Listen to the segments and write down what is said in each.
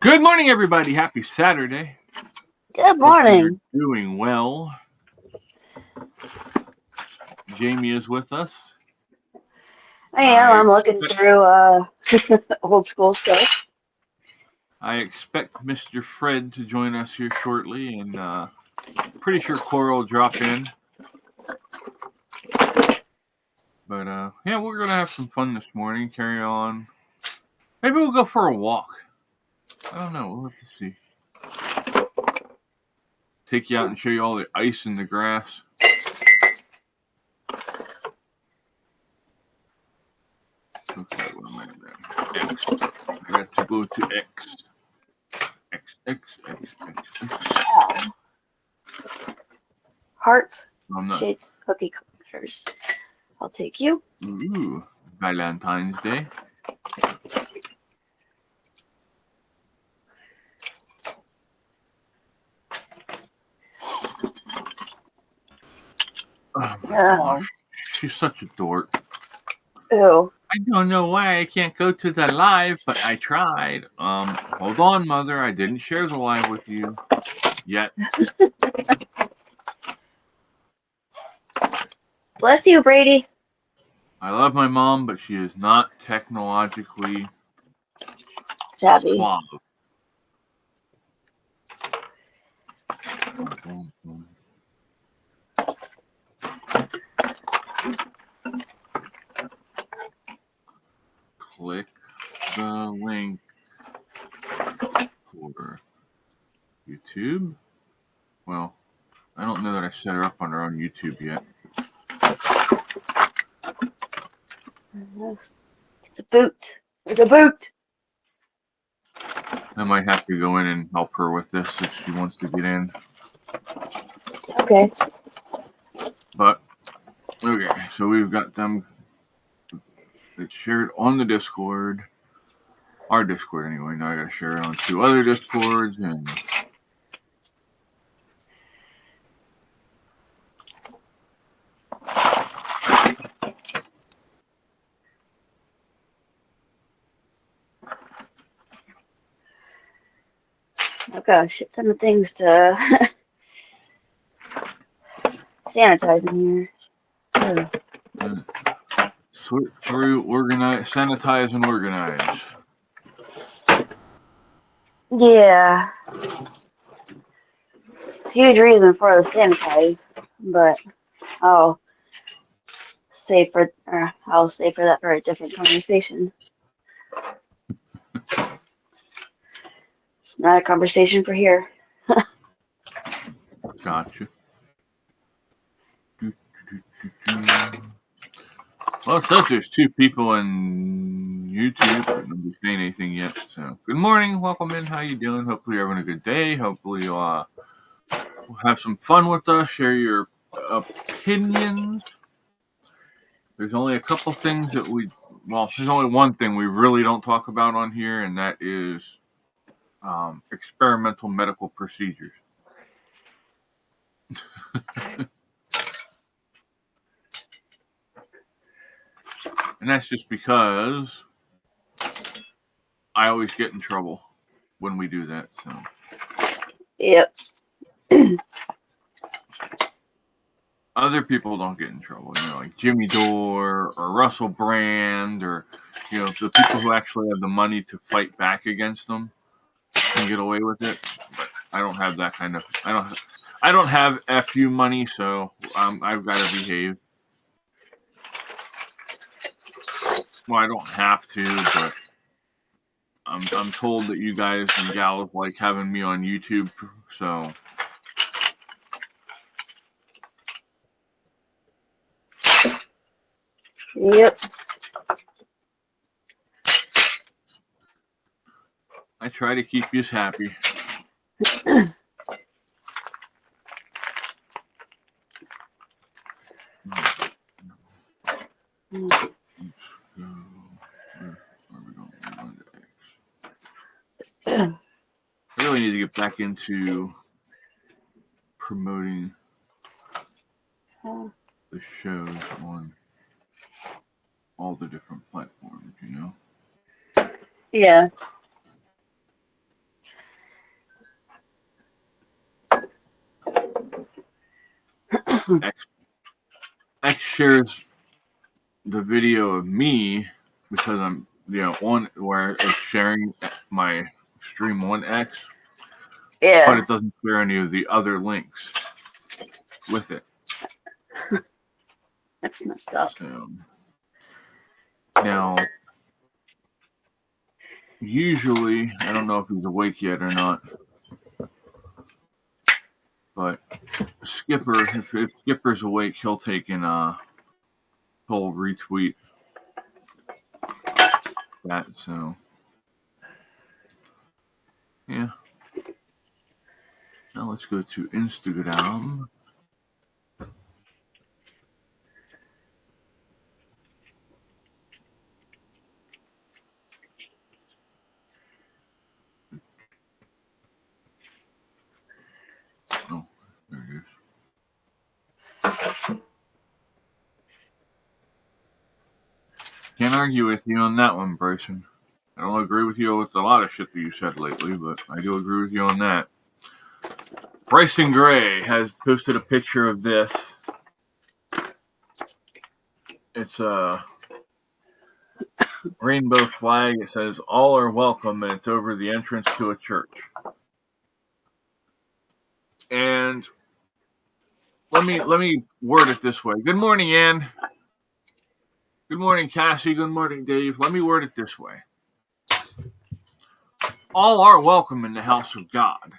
Good morning, everybody. Happy Saturday. Good Hope you're morning. doing well. Jamie is with us. I am. I I'm looking expect, through old school stuff. I expect Mr. Fred to join us here shortly, and pretty sure Cora will drop in. But yeah, we're gonna have some fun this morning. Carry on. Maybe we'll go for a walk. I don't know. We'll have to see. Take you out and show you all the ice in the grass. Okay, what am I at? X. I got to go to X. X, X, X, X, X. Heart I'm not. shaped cookie cutters. I'll take you. Ooh, Valentine's Day. Oh my Oh, gosh, she's such a dork. ew. I don't know why I can't go to the live, but I tried. Hold on, mother. I didn't share the live with you yet. Bless you, Brady. I love my mom, but she is not technologically Savvy. suave. Boom, boom, boom. Click the link for YouTube. Well, I don't know that I set her up on her own YouTube yet. It's a boot. It's a boot. I might have to go in and help her with this if she wants to get in. Okay. But okay, so we've got them. It's shared on the Discord. Our Discord, anyway. Now I gotta share it on two other Discords, and I've got a shit ton of things to sanitize in here. sort through, organize, sanitize, and organize. Yeah. Huge reason for the sanitize, but I'll I'll save for that for a different conversation. It's not a conversation for here. Gotcha. Well, it says there's two people in YouTube, but nobody's saying anything yet. So, good morning, welcome in. How you doing? Hopefully, you're having a good day. Hopefully, you'll have some fun with us. Share your opinions. There's only a couple things that there's only one thing we really don't talk about on here, and that is experimental medical procedures. And that's just because I always get in trouble when we do that. So, Yep. other people don't get in trouble, like Jimmy Dore or Russell Brand, or the people who actually have the money to fight back against them can get away with it. But I don't have that kind of. I don't have FU money, so I've got to behave. Well, I don't have to, but I'm told that you guys and gals like having me on YouTube, so. Yep. I try to keep you happy. I really need to get back into promoting the shows on all the different platforms, Yeah. X shares the video of me because I'm, on where it's sharing my stream on X, but Yeah. it doesn't share any of the other links with it. That's messed up. So now, usually, I don't know if he's awake yet or not, but Skipper, if Skipper's awake, he'll take and he'll retweet that. So yeah. Now let's go to Instagram. Oh, there it is. Can't argue with you on that one, Bryson. I don't agree with you with a lot of shit that you said lately, but I do agree with you on that. Bryson Gray has posted a picture of this. It's a rainbow flag. It says "All are welcome," and it's over the entrance to a church. And let me word it this way. Good morning, Ann. Good morning, Cassie. Good morning, Dave. Let me word it this way. All are welcome in the house of God,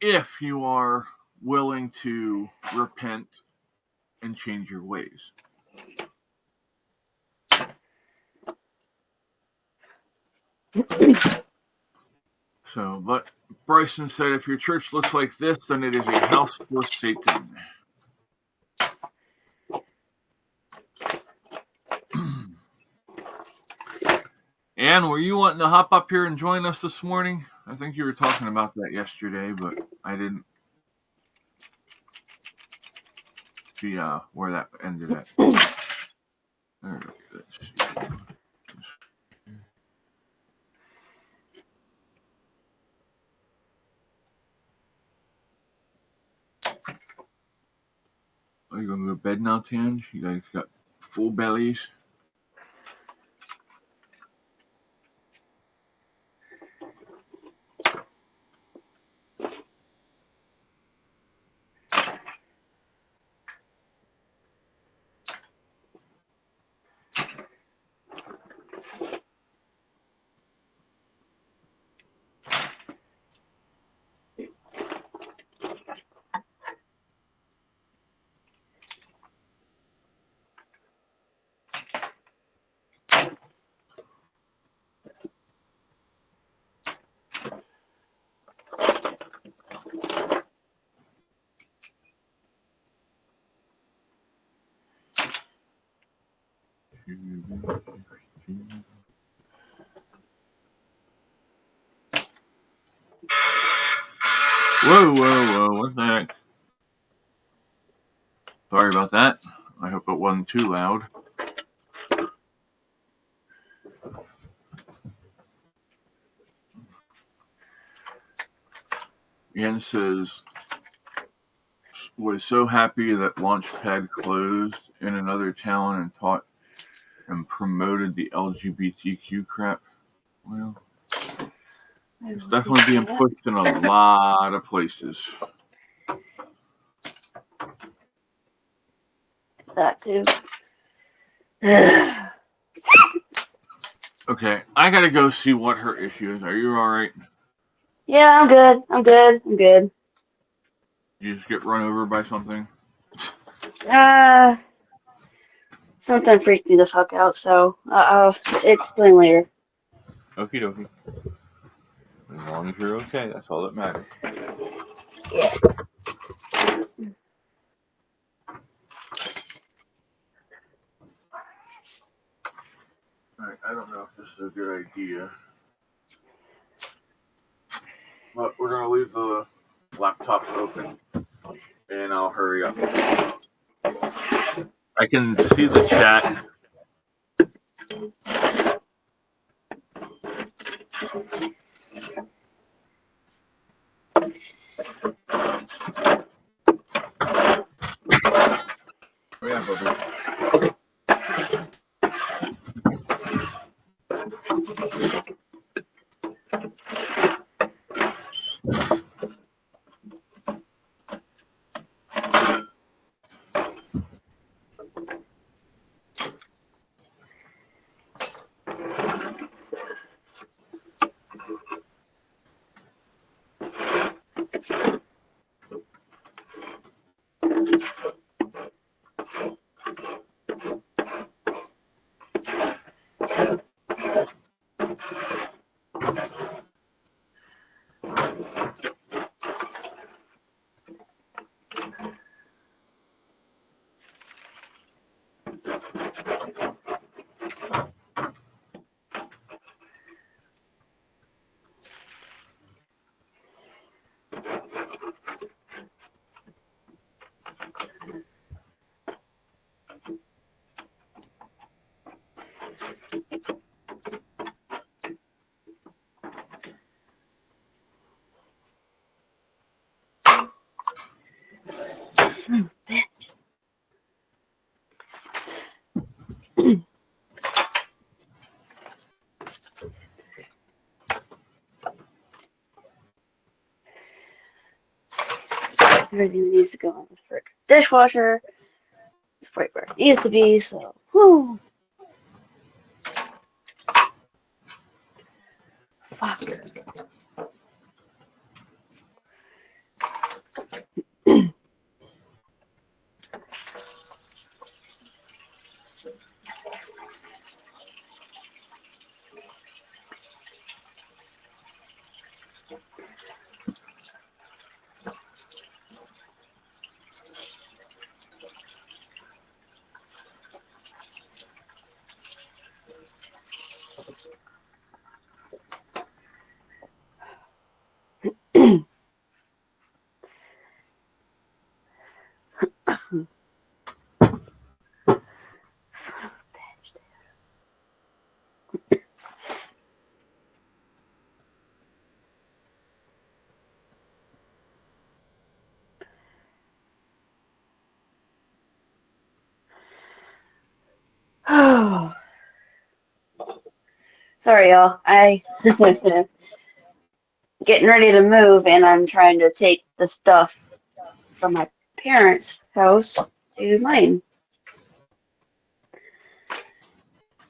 if you are willing to repent and change your ways. So, but Bryson said, if your church looks like this, then it is a house for Satan. Ann, were you wanting to hop up here and join us this morning? I think you were talking about that yesterday, but I didn't see where that ended at. Let's see. Oh, you gonna go to bed now, Tange? You guys got full bellies? Whoa, what the heck? Sorry about that. I hope it wasn't too loud. Ian says, was so happy that Launchpad closed in another town and taught and promoted the LGBTQ crap. Well, it's definitely being pushed in a lot of places. That too. Okay, I gotta go see what her issue is. Are you alright? Yeah, I'm good. You just get run over by something? Something freaked me the fuck out, so I'll explain later. Okie dokie. As long as you're okay, that's all that matters. Yeah. Alright, I don't know if this is a good idea. But we're gonna leave the laptop open and I'll hurry up. I can see the chat. Bubby. Son of a bitch. Everything needs to go in the frick dishwasher. It's right where it needs to be, so whew. Fuck. Oh, sorry, y'all. I getting ready to move, and I'm trying to take the stuff from my parents' house to mine.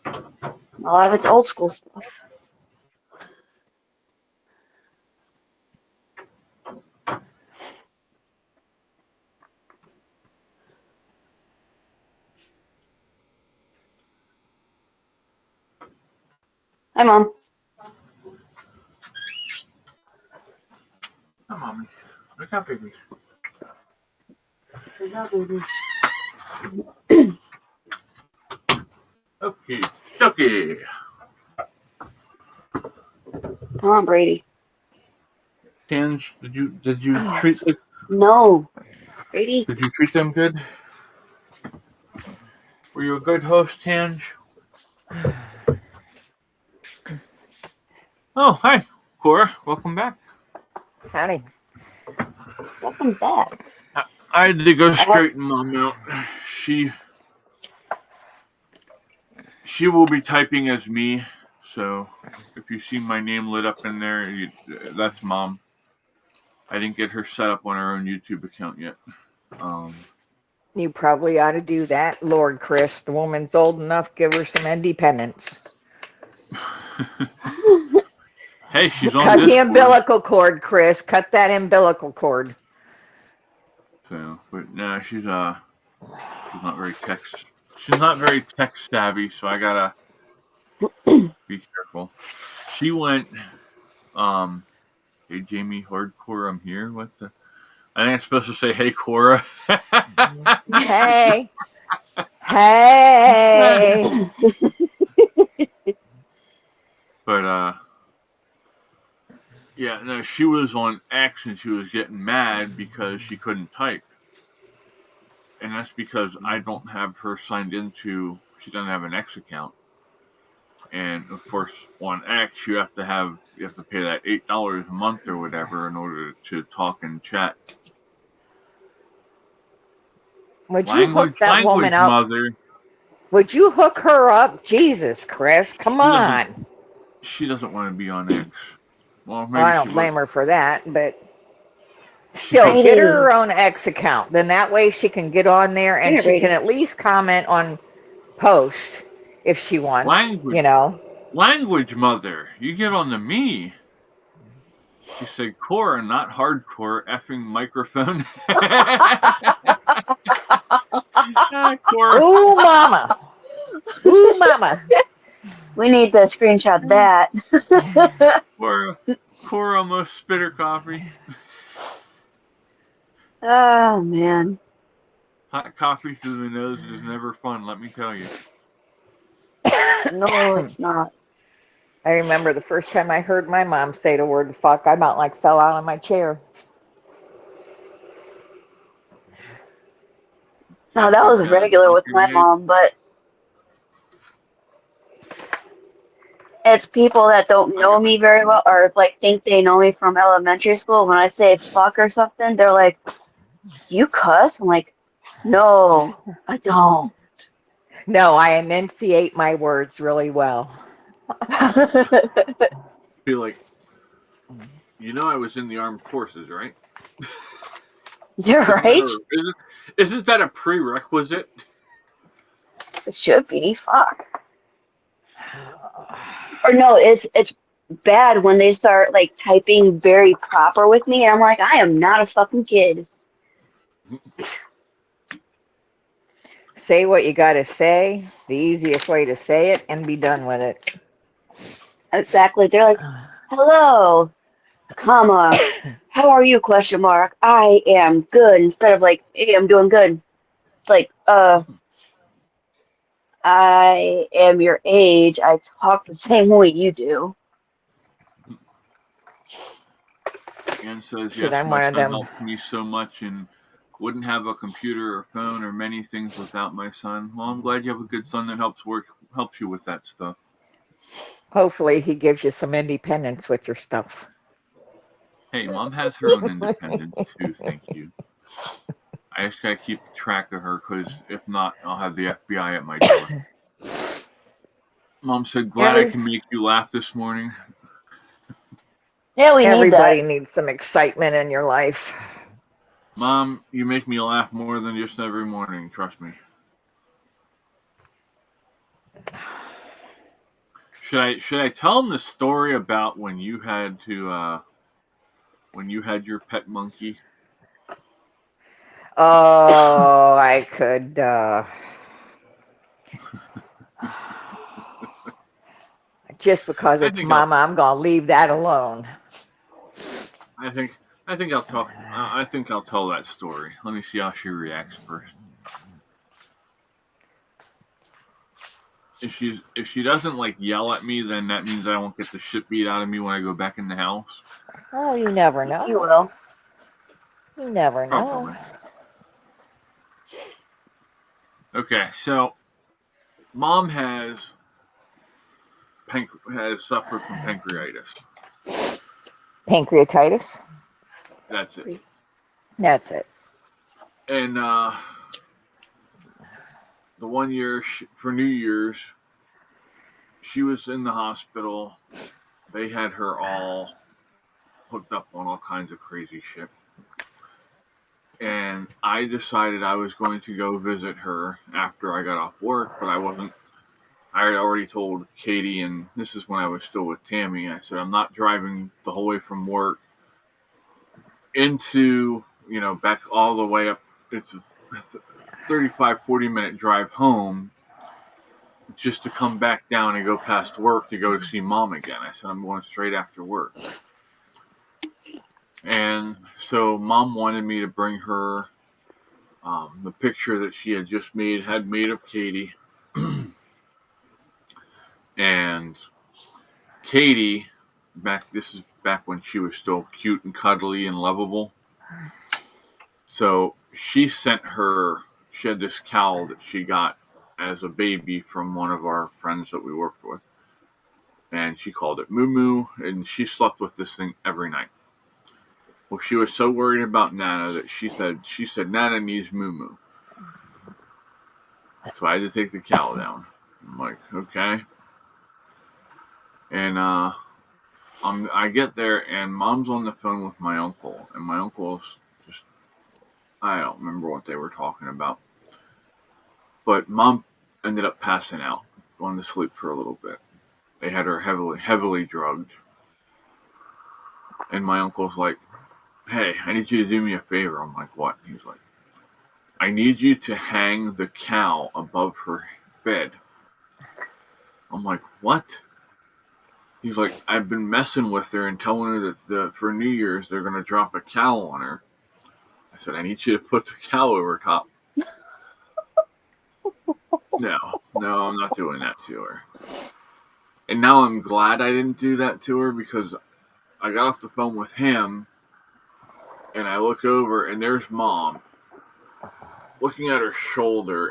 A lot of it's old school stuff. Hi, Mom. Hi, Mommy. Look out, baby. Okay, okay. Come on, Brady. Tange, did you treat the, No, Brady. did you treat them good? Were you a good host, Tange? Oh, hi, Cora. Welcome back. Howdy. Welcome back. I had to go straighten Mom out. She will be typing as me, so if you see my name lit up in there, that's Mom. I didn't get her set up on her own YouTube account yet. You probably ought to do that, Lord Chris. The woman's old enough. Give her some independence. Hey, she's on Cut Discord. the umbilical cord, Chris. Cut that umbilical cord. So, but no, she's not very tech. She's not very tech savvy, so I gotta be careful. She went, hey Jamie, hardcore, I'm here. What the? I think I'm supposed to say, hey Cora. Hey. Hey. But yeah, no, she was on X and she was getting mad because she couldn't type. And that's because I don't have her signed into, she doesn't have an X account. And of course, on X, you have to pay that $8 a month or whatever in order to talk and chat. Would you hook that woman up? Mother. Would you hook her up? Jesus, Chris, come She doesn't- on. She doesn't want to be on X. Well, maybe Well, I don't she blame would. her for that, but still, get her her own X account. Then that way she can get on there and she can at least comment on posts if she wants. Language. You know. Language, Mother. You get on to me. She said, Cora, not hardcore effing microphone. Cora. Ooh, mama. Ooh, mama. We need to screenshot that. Cora almost spit her coffee. Oh, man. Hot coffee through the nose is never fun, let me tell you. No, it's not. I remember the first time I heard my mom say the word fuck, I about like fell out of my chair. No, that was regular with my mom, but it's people that don't know me very well or like think they know me from elementary school. When I say fuck or something, they're like, "You cuss?" I'm like, "No, I don't." No, I enunciate my words really well. Be like, you know I was in the armed forces, right? You're right. Isn't that a prerequisite? It should be. Fuck. Or no, it's bad when they start like typing very proper with me, and I'm like, I am not a fucking kid. Say what you gotta say, the easiest way to say it, and be done with it. Exactly. They're like, hello, comma, how are you, question mark, I am good, instead of like, hey, I'm doing good. It's like, I am your age, I talk the same way you do. Ann says, Shit, yes, I'm my one of son them. helped me so much and wouldn't have a computer or phone or many things without my son. Well, I'm glad you have a good son that helps you with that stuff. Hopefully he gives you some independence with your stuff. Hey, Mom has her own independence too, thank you. I just gotta keep track of her, because if not, I'll have the FBI at my door. Mom said, glad I can make you laugh this morning. Yeah, we need that. Everybody needs some excitement in your life. Mom, you make me laugh more than just every morning, trust me. Should I tell him the story about when you had your pet monkey? Oh, I could. Just because it's Mama, I'm gonna leave that alone. I think I'll talk. I think I'll tell that story. Let me see how she reacts first. If she doesn't like yell at me, then that means I won't get the shit beat out of me when I go back in the house. Oh, you never know. You will. You never know. Probably. Okay, so Mom has suffered from pancreatitis. Pancreatitis? That's it. That's it. And the one year for New Year's, she was in the hospital. They had her all hooked up on all kinds of crazy shit. And I decided I was going to go visit her after I got off work, but I wasn't. I had already told Katie, and this is when I was still with Tammy, I said, I'm not driving the whole way from work into, back all the way up. It's a 35, 40-minute drive home just to come back down and go past work to go to see Mom again. I said, I'm going straight after work. And so Mom wanted me to bring her the picture that she had just made of Katie. And Katie, this is back when she was still cute and cuddly and lovable. So she had this cowl that she got as a baby from one of our friends that we worked with. And she called it Moo Moo, and she slept with this thing every night. Well, she was so worried about Nana that she said Nana needs Moo Moo. So I had to take the cow down. I'm like, okay. And I get there, and Mom's on the phone with my uncle, and my uncle's just, I don't remember what they were talking about. But Mom ended up passing out, going to sleep for a little bit. They had her heavily drugged. And my uncle's like, hey, I need you to do me a favor. I'm like, what? He's like, I need you to hang the cow above her bed. I'm like, what? He's like, I've been messing with her and telling her that for New Year's they're going to drop a cow on her. I said, I need you to put the cow over top. No, I'm not doing that to her. And now I'm glad I didn't do that to her, because I got off the phone with him and I look over and there's Mom looking at her shoulder,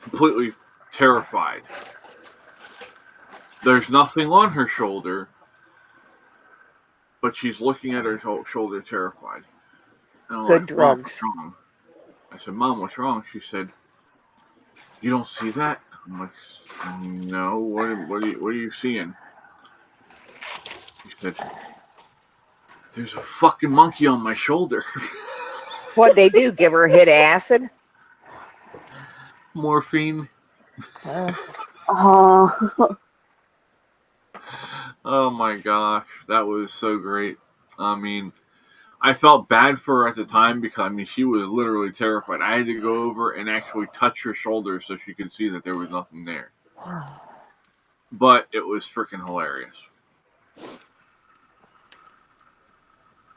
completely terrified. There's nothing on her shoulder, but she's looking at her shoulder terrified. And I'm Good like, drugs. what's wrong? I said, Mom, what's wrong? She said, you don't see that? I'm like, no, what are you seeing? She said, there's a fucking monkey on my shoulder. What'd they do? Give her a hit of acid? Morphine. Oh. Oh my gosh, that was so great. I mean, I felt bad for her at the time, because, I mean, she was literally terrified. I had to go over and actually touch her shoulder so she could see that there was nothing there. But it was freaking hilarious.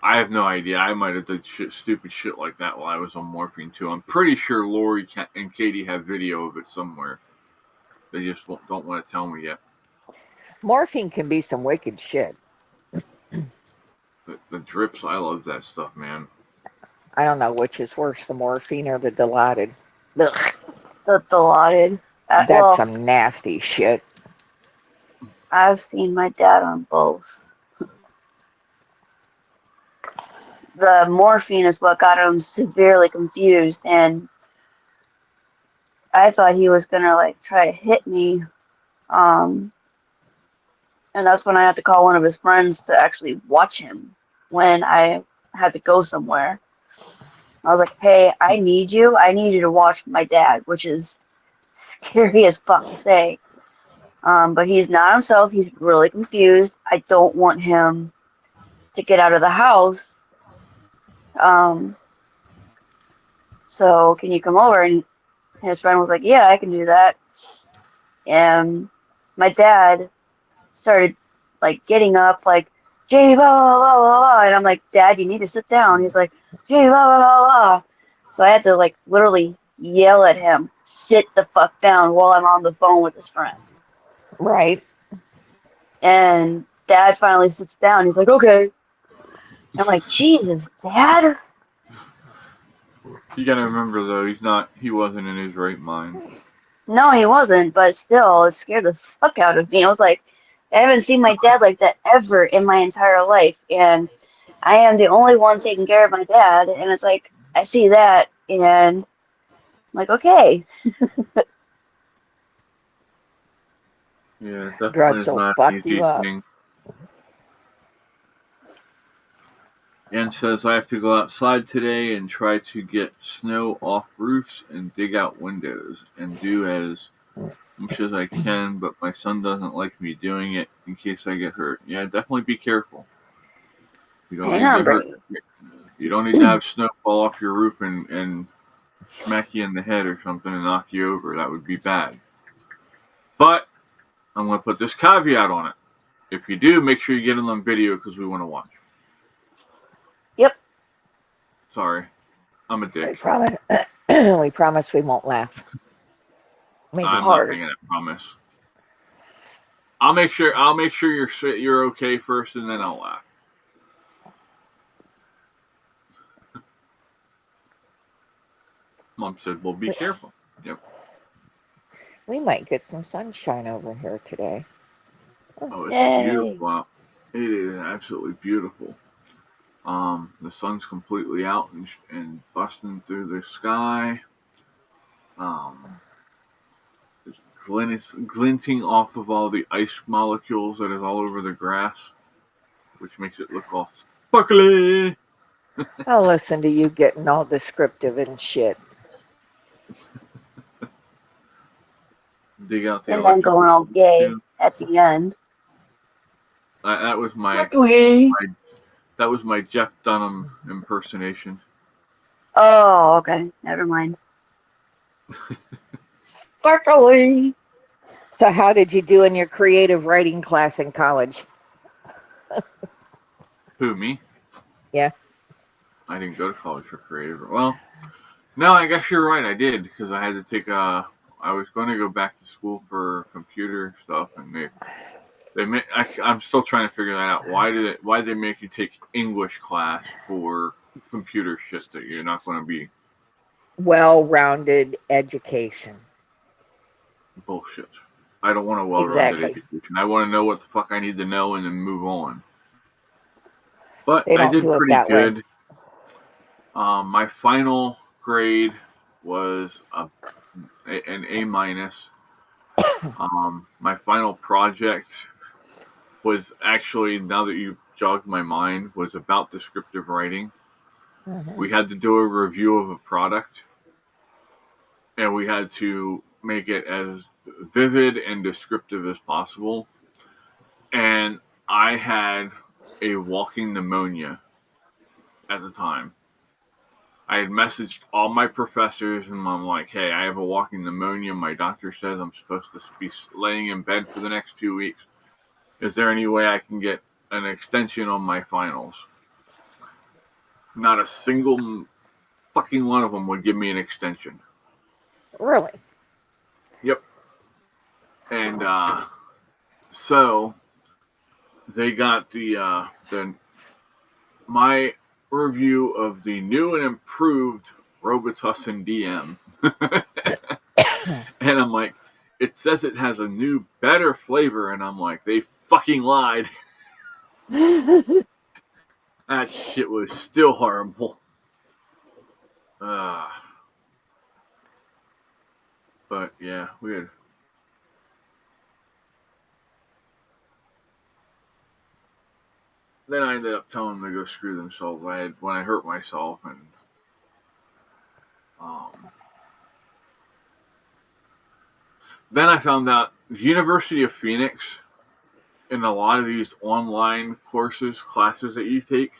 I have no idea. I might have done stupid shit like that while I was on morphine too. I'm pretty sure Lori and Katie have video of it somewhere. They just don't want to tell me yet. Morphine can be some wicked shit. The drips, I love that stuff, man. I don't know which is worse, the morphine or the Dilaudid. Ugh, The Dilaudid. that's some nasty shit. I've seen my dad on both. The morphine is what got him severely confused, and I thought he was gonna like try to hit me. And that's when I had to call one of his friends to actually watch him when I had to go somewhere. I was like, hey, I need you to watch my dad, which is scary as fuck to say. But he's not himself. He's really confused. I don't want him to get out of the house. So can you come over? And his friend was like, yeah, I can do that. And my dad started like getting up, like, Jay, blah, blah, blah, blah, blah. And I'm like, Dad, you need to sit down. He's like, Jay, blah, blah, blah, blah. So I had to like literally yell at him, sit the fuck down while I'm on the phone with his friend. Right. And Dad finally sits down. He's like, okay. I'm like, Jesus, Dad. You gotta remember though, he wasn't in his right mind. No, he wasn't, but still, it scared the fuck out of me. I was like, I haven't seen my dad like that ever in my entire life, and I am the only one taking care of my dad, and it's like, I see that, and I'm like, okay. Yeah, definitely Drugs is will not fuck an you easy up. thing. Ann says, I have to go outside today and try to get snow off roofs and dig out windows and do as much as I can, but my son doesn't like me doing it in case I get hurt. Yeah, definitely be careful. You don't Hang need on, to hurt. Brady. You don't need to have snow fall off your roof and smack you in the head or something and knock you over. That would be bad. But I'm going to put this caveat on it. If you do, make sure you get it on video because we want to watch. Yep. Sorry. I'm a dick. We promise we won't laugh. I'm not making that promise. I'll make sure you're okay first, and then I'll laugh. Mom said, "Well, be careful." Yep. We might get some sunshine over here today. Oh, it's Yay. beautiful out. It is absolutely beautiful. The sun's completely out and busting through the sky. glinting off of all the ice molecules that is all over the grass, which makes it look all sparkly. I'll listen to you getting all descriptive and shit. Dig out the And then going all gay at the end. That was my Jeff Dunham impersonation. Oh, okay. Never mind. Sparkly. So how did you do in your creative writing class in college? Who, me? Yeah. I didn't go to college for creative. Well, no, I guess you're right. I did, because I had to take I was going to go back to school for computer stuff, and I'm still trying to figure that out. Why did they make you take English class for computer shit that you're not going to be? Well-rounded education. Bullshit. I don't want a well-rounded Exactly. education. I want to know what the fuck I need to know and then move on. But They I don't did do it pretty that way. good. My final grade was an A minus. My final project was actually, now that you jogged my mind, was about descriptive writing. Mhm. We had to do a review of a product, and we had to make it as vivid and descriptive as possible. And I had a walking pneumonia at the time. I had messaged all my professors, and I'm like, hey, I have a walking pneumonia. My doctor says I'm supposed to be laying in bed for the next 2 weeks. Is there any way I can get an extension on my finals? Not a single fucking one of them would give me an extension. Really? Yep. And so they got my review of the new and improved Robitussin DM. And I'm like, it says it has a new, better flavor, and I'm like, they fucking lied. That shit was still horrible. But yeah, weird. Then I ended up telling them to go screw themselves. When I hurt myself, and then I found out the University of Phoenix, in a lot of these online classes that you take,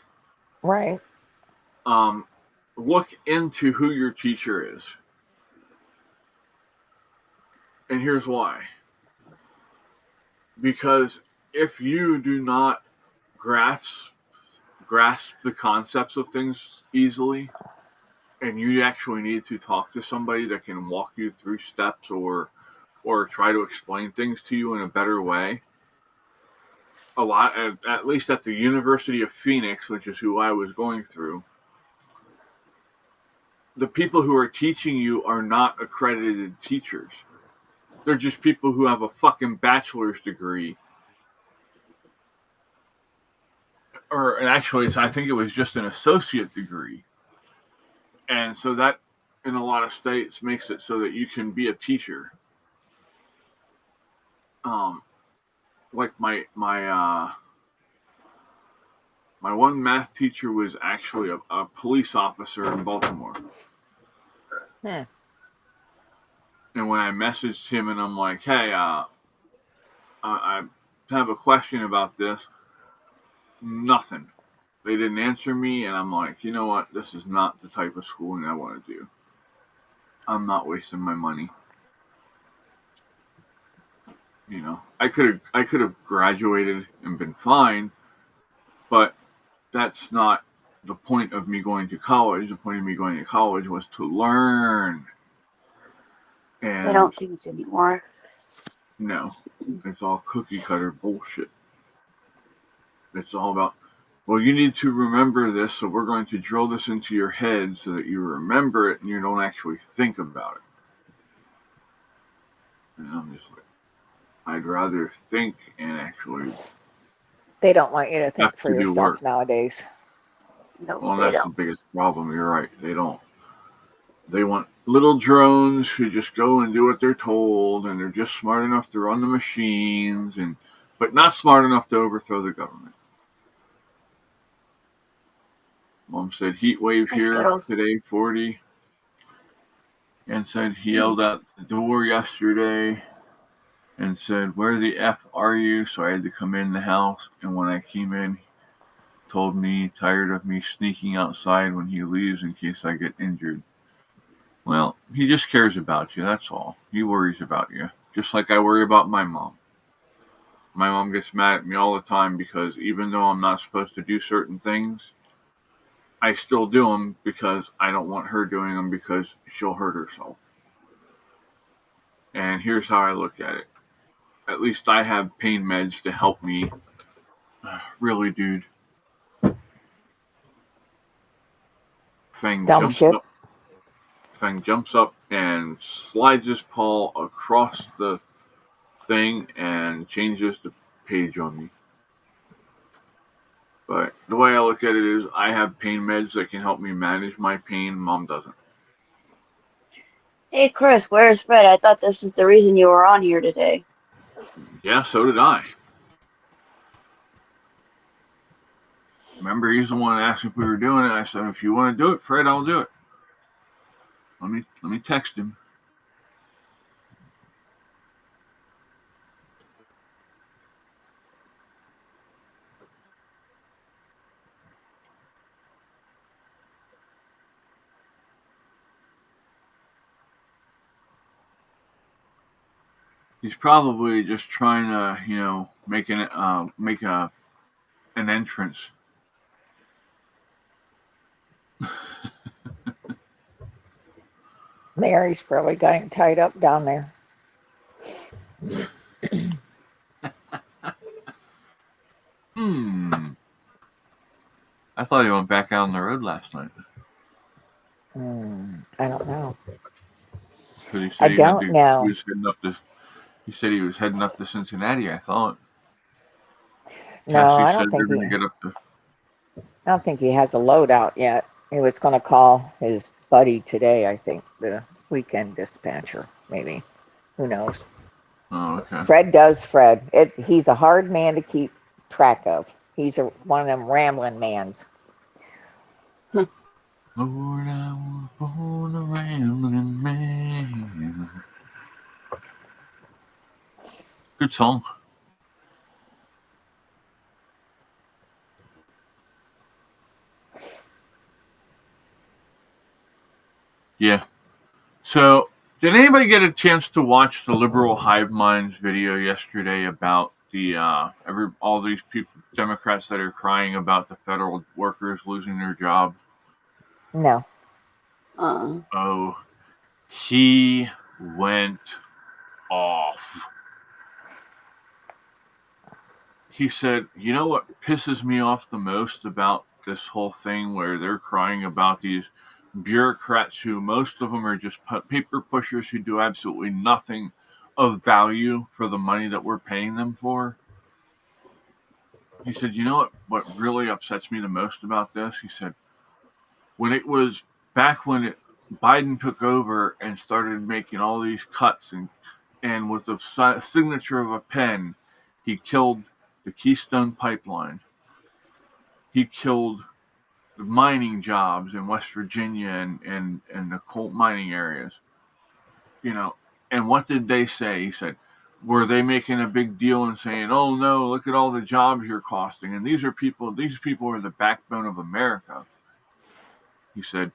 Right. look into who your teacher is. And here's why. Because if you do not grasp the concepts of things easily, and you actually need to talk to somebody that can walk you through steps or try to explain things to you in a better way, a lot, at least at the University of Phoenix, which is who I was going through, the people who are teaching you are not accredited teachers. They're just people who have a fucking bachelor's degree. Or actually, I think it was just an associate degree. And so that, in a lot of states, makes it so that you can be a teacher. Like my one math teacher was actually a police officer in Baltimore. Hmm. And when I messaged him and I'm like, hey, I have a question about this, nothing. They didn't answer me, and I'm like, you know what? This is not the type of schooling I want to do. I'm not wasting my money. You know, I could have graduated and been fine, but that's not the point of me going to college. The point of me going to college was to learn. And They don't teach anymore. no, it's all cookie cutter bullshit. It's all about, well, you need to remember this, so we're going to drill this into your head so that you remember it and you don't actually think about it. And I'm just like, I'd rather think and actually. They don't want you to think for do yourself work nowadays. No, Well, they that's don't. the biggest problem. You're right. They don't. They want little drones who just go and do what they're told, and they're just smart enough to run the machines, but not smart enough to overthrow the government. Mom said heat wave here today, 40, and said he yelled out the door yesterday and said, "Where the F are you?" So I had to come in the house, and when I came in, he told me tired of me sneaking outside when he leaves in case I get injured. Well, he just cares about you, that's all. He worries about you, just like I worry about my mom. My mom gets mad at me all the time because even though I'm not supposed to do certain things, I still do them because I don't want her doing them because she'll hurt herself. And here's how I look at it. At least I have pain meds to help me. Really, dude. Fang jumps up and slides his paw across the thing and changes the page on me. But the way I look at it is I have pain meds that can help me manage my pain. Mom doesn't. Hey, Chris, where's Fred? I thought this is the reason you were on here today. Yeah, so did I. Remember, he's the one that asked if we were doing it. I said, if you want to do it, Fred, I'll do it. Let me text him. He's probably just trying to, make an entrance. Mary's probably getting tied up down there. I thought he went back out on the road last night. I don't know. He said I don't know. He said he was heading up to Cincinnati, I thought. No, I don't think I don't think he has a loadout yet. He was going to call his buddy today, I think, the weekend dispatcher, maybe. Who knows? Oh, okay. Fred does Fred. He's a hard man to keep track of. He's one of them rambling mans. Lord, I was born a rambling man. Good song. Yeah. So, did anybody get a chance to watch the Liberal Hive Minds video yesterday about all these people, Democrats that are crying about the federal workers losing their jobs? No. Oh, he went off. He said, you know what pisses me off the most about this whole thing where they're crying about these bureaucrats who most of them are just paper pushers who do absolutely nothing of value for the money that we're paying them for? He said, you know what really upsets me the most about this? He said, when it was back when Biden took over and started making all these cuts and with the signature of a pen, he killed the Keystone Pipeline. He killed the mining jobs in West Virginia and the coal mining areas. And what did they say? He said, were they making a big deal and saying, oh no, look at all the jobs you're costing, and these people are the backbone of America. He said,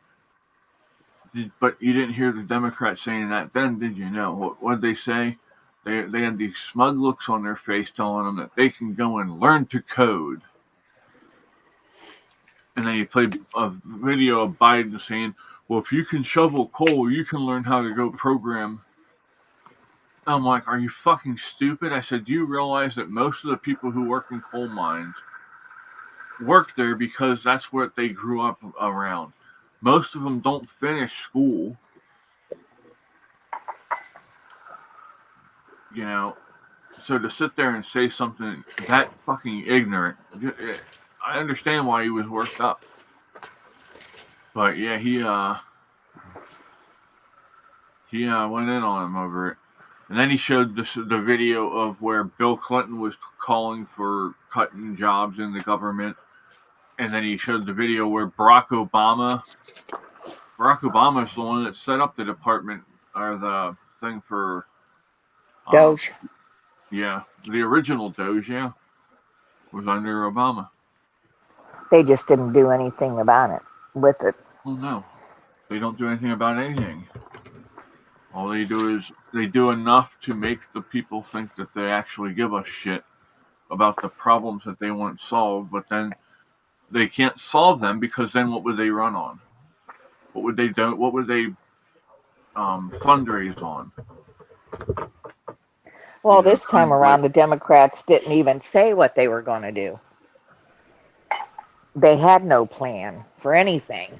but you didn't hear the Democrats saying that then, did you? No. What did they say? They had these smug looks on their face telling them that they can go and learn to code. And then he played a video of Biden saying, well, if you can shovel coal, you can learn how to go program. I'm like, are you fucking stupid? I said, do you realize that most of the people who work in coal mines work there because that's what they grew up around? Most of them don't finish school. So to sit there and say something that fucking ignorant, I understand why he was worked up. But yeah, He went in on him over it. And then he showed the video of where Bill Clinton was calling for cutting jobs in the government. And then he showed the video where Barack Obama is the one that set up the department or the thing for Doge. Yeah, the original Doge, was under Obama. They just didn't do anything about it with it. Well, no, they don't do anything about anything. All they do is they do enough to make the people think that they actually give a shit about the problems that they want solved, but then they can't solve them because then what would they run on? What would they do? What would they fundraise on? Well, this time around, the Democrats didn't even say what they were going to do. They had no plan for anything.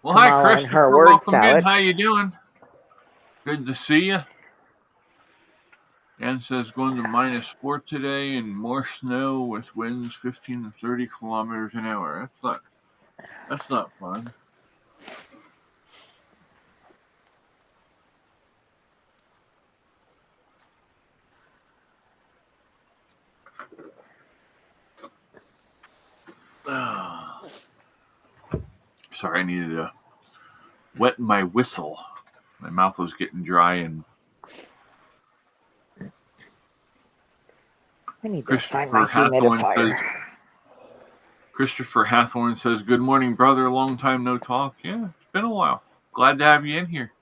Well, hi, Christopher. Welcome in. How you doing? Good to see you. Ann says going to -4 today and more snow with winds 15 to 30 kilometers an hour. That's not fun. Sorry, I needed to wet my whistle. My mouth was getting dry and I need to find my humidifier. Christopher Hathorn says, "Good morning, brother. Long time no talk." Yeah, it's been a while. Glad to have you in here.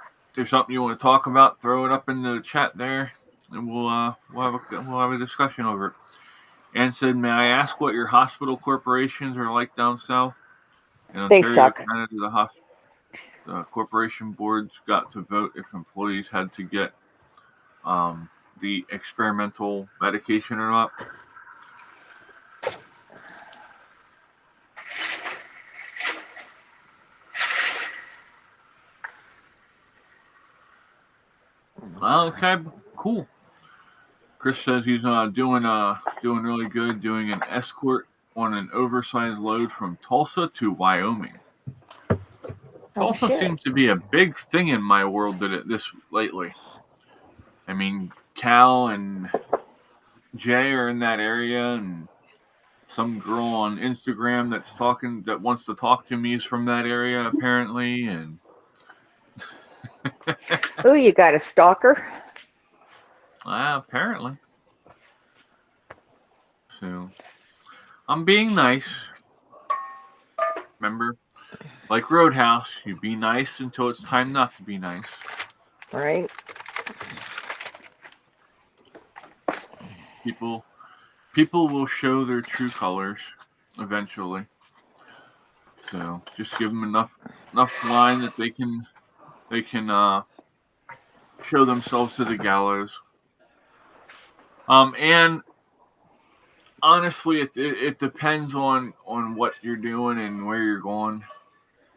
If there's something you want to talk about, throw it up in the chat there, and we'll have a discussion over it. Ann said, "May I ask what your hospital corporations are like down south?" In Ontario, Canada, the corporation boards got to vote if employees had to get the experimental medication or not. Okay, cool. Chris says he's doing really good, doing an escort on an oversized load from Tulsa to Wyoming. Tulsa seems to be a big thing in my world lately. I mean, Cal and Jay are in that area, and some girl on Instagram that wants to talk to me is from that area apparently, and oh, you got a stalker? Apparently. So, I'm being nice. Remember, like Roadhouse, you be nice until it's time not to be nice. Right. People will show their true colors eventually. So, just give them enough line that they can show themselves to the gallows. And honestly, it depends on what you're doing and where you're going,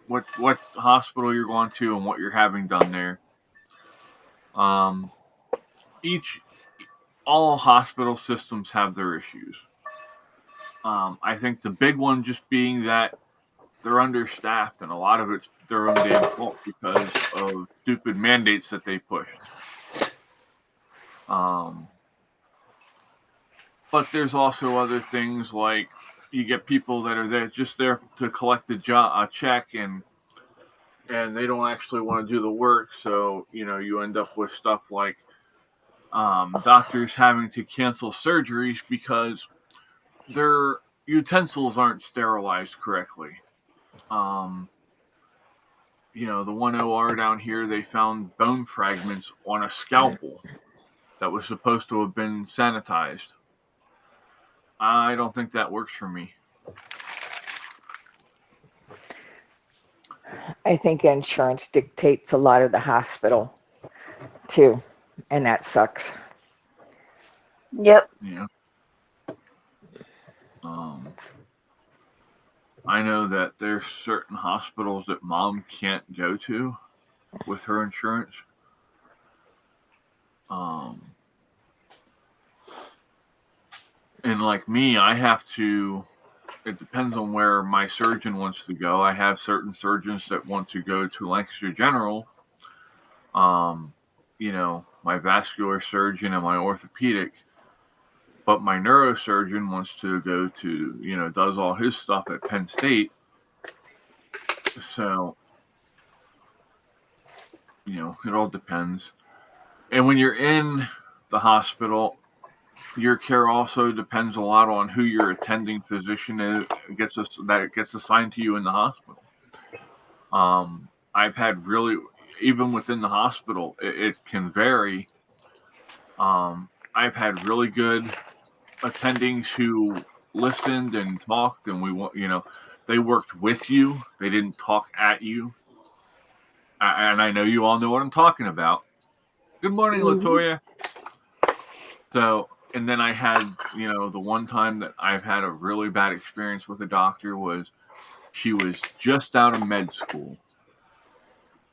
what hospital you're going to, and what you're having done there. All hospital systems have their issues. I think the big one just being that they're understaffed, and a lot of it's their own damn fault because of stupid mandates that they pushed. But there's also other things like you get people that are there to collect a check, and they don't actually want to do the work. So you end up with stuff like doctors having to cancel surgeries because their utensils aren't sterilized correctly. The one OR down here, they found bone fragments on a scalpel that was supposed to have been sanitized. I don't think that works for me. I think insurance dictates a lot of the hospital, too, and that sucks. Yep. Yeah. I know that there's certain hospitals that Mom can't go to with her insurance. And like me, I have to it depends on where my surgeon wants to go. I have certain surgeons that want to go to Lancaster General. My vascular surgeon and my orthopedic, but my neurosurgeon wants to go to, does all his stuff at Penn State. So, it all depends. And when you're in the hospital, your care also depends a lot on who your attending physician is, that gets assigned to you in the hospital. I've had even within the hospital, it can vary. I've had really good attendings who listened and talked, and they worked with you. They didn't talk at you. And I know you all know what I'm talking about. Good morning, Latoya. So, and then I had, the one time that I've had a really bad experience with a doctor was she was just out of med school.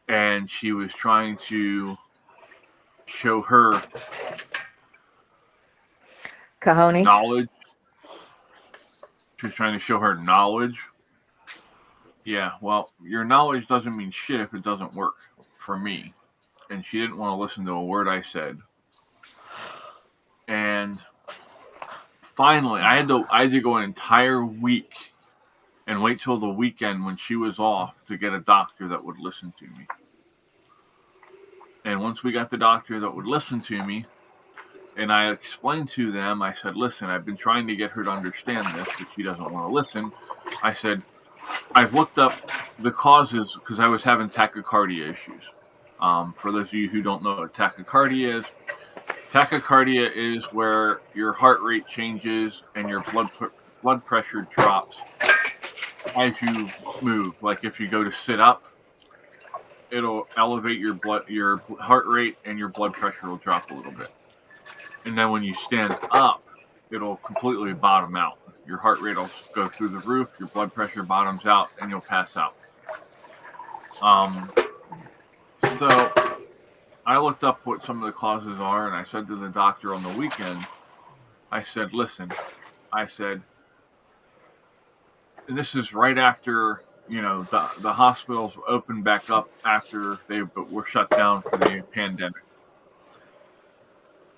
And she was trying to show her Cojones. Knowledge. She was trying to show her knowledge. Yeah, well, your knowledge doesn't mean shit if it doesn't work for me. And she didn't want to listen to a word I said. And finally, I had to go an entire week and wait till the weekend when she was off to get a doctor that would listen to me. And once we got the doctor that would listen to me, and I explained to them, I said, listen, I've been trying to get her to understand this, but she doesn't want to listen. I said, I've looked up the causes because I was having tachycardia issues. For those of you who don't know what tachycardia is where your heart rate changes and your blood pressure drops as you move. Like if you go to sit up, it'll elevate your heart rate, and your blood pressure will drop a little bit. And then when you stand up, it'll completely bottom out. Your heart rate will go through the roof, your blood pressure bottoms out, and you'll pass out. So I looked up what some of the causes are, and I said to the doctor on the weekend, I said, listen, and this is right after, the hospitals opened back up after they were shut down for the pandemic.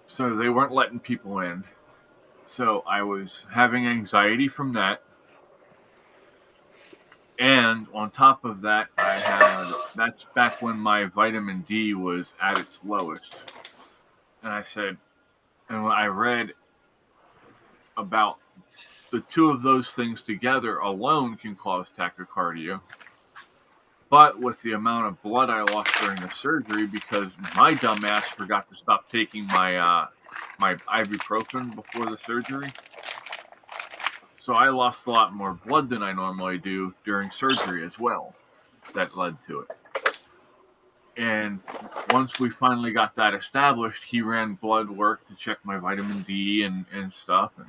So they weren't letting people in. So I was having anxiety from that. And on top of that, that's back when my vitamin D was at its lowest. And I said, and when I read about the two of those things together alone can cause tachycardia. But with the amount of blood I lost during the surgery, because my dumbass forgot to stop taking my ibuprofen before the surgery, so I lost a lot more blood than I normally do during surgery as well. That led to it. And once we finally got that established, he ran blood work to check my vitamin D and stuff, and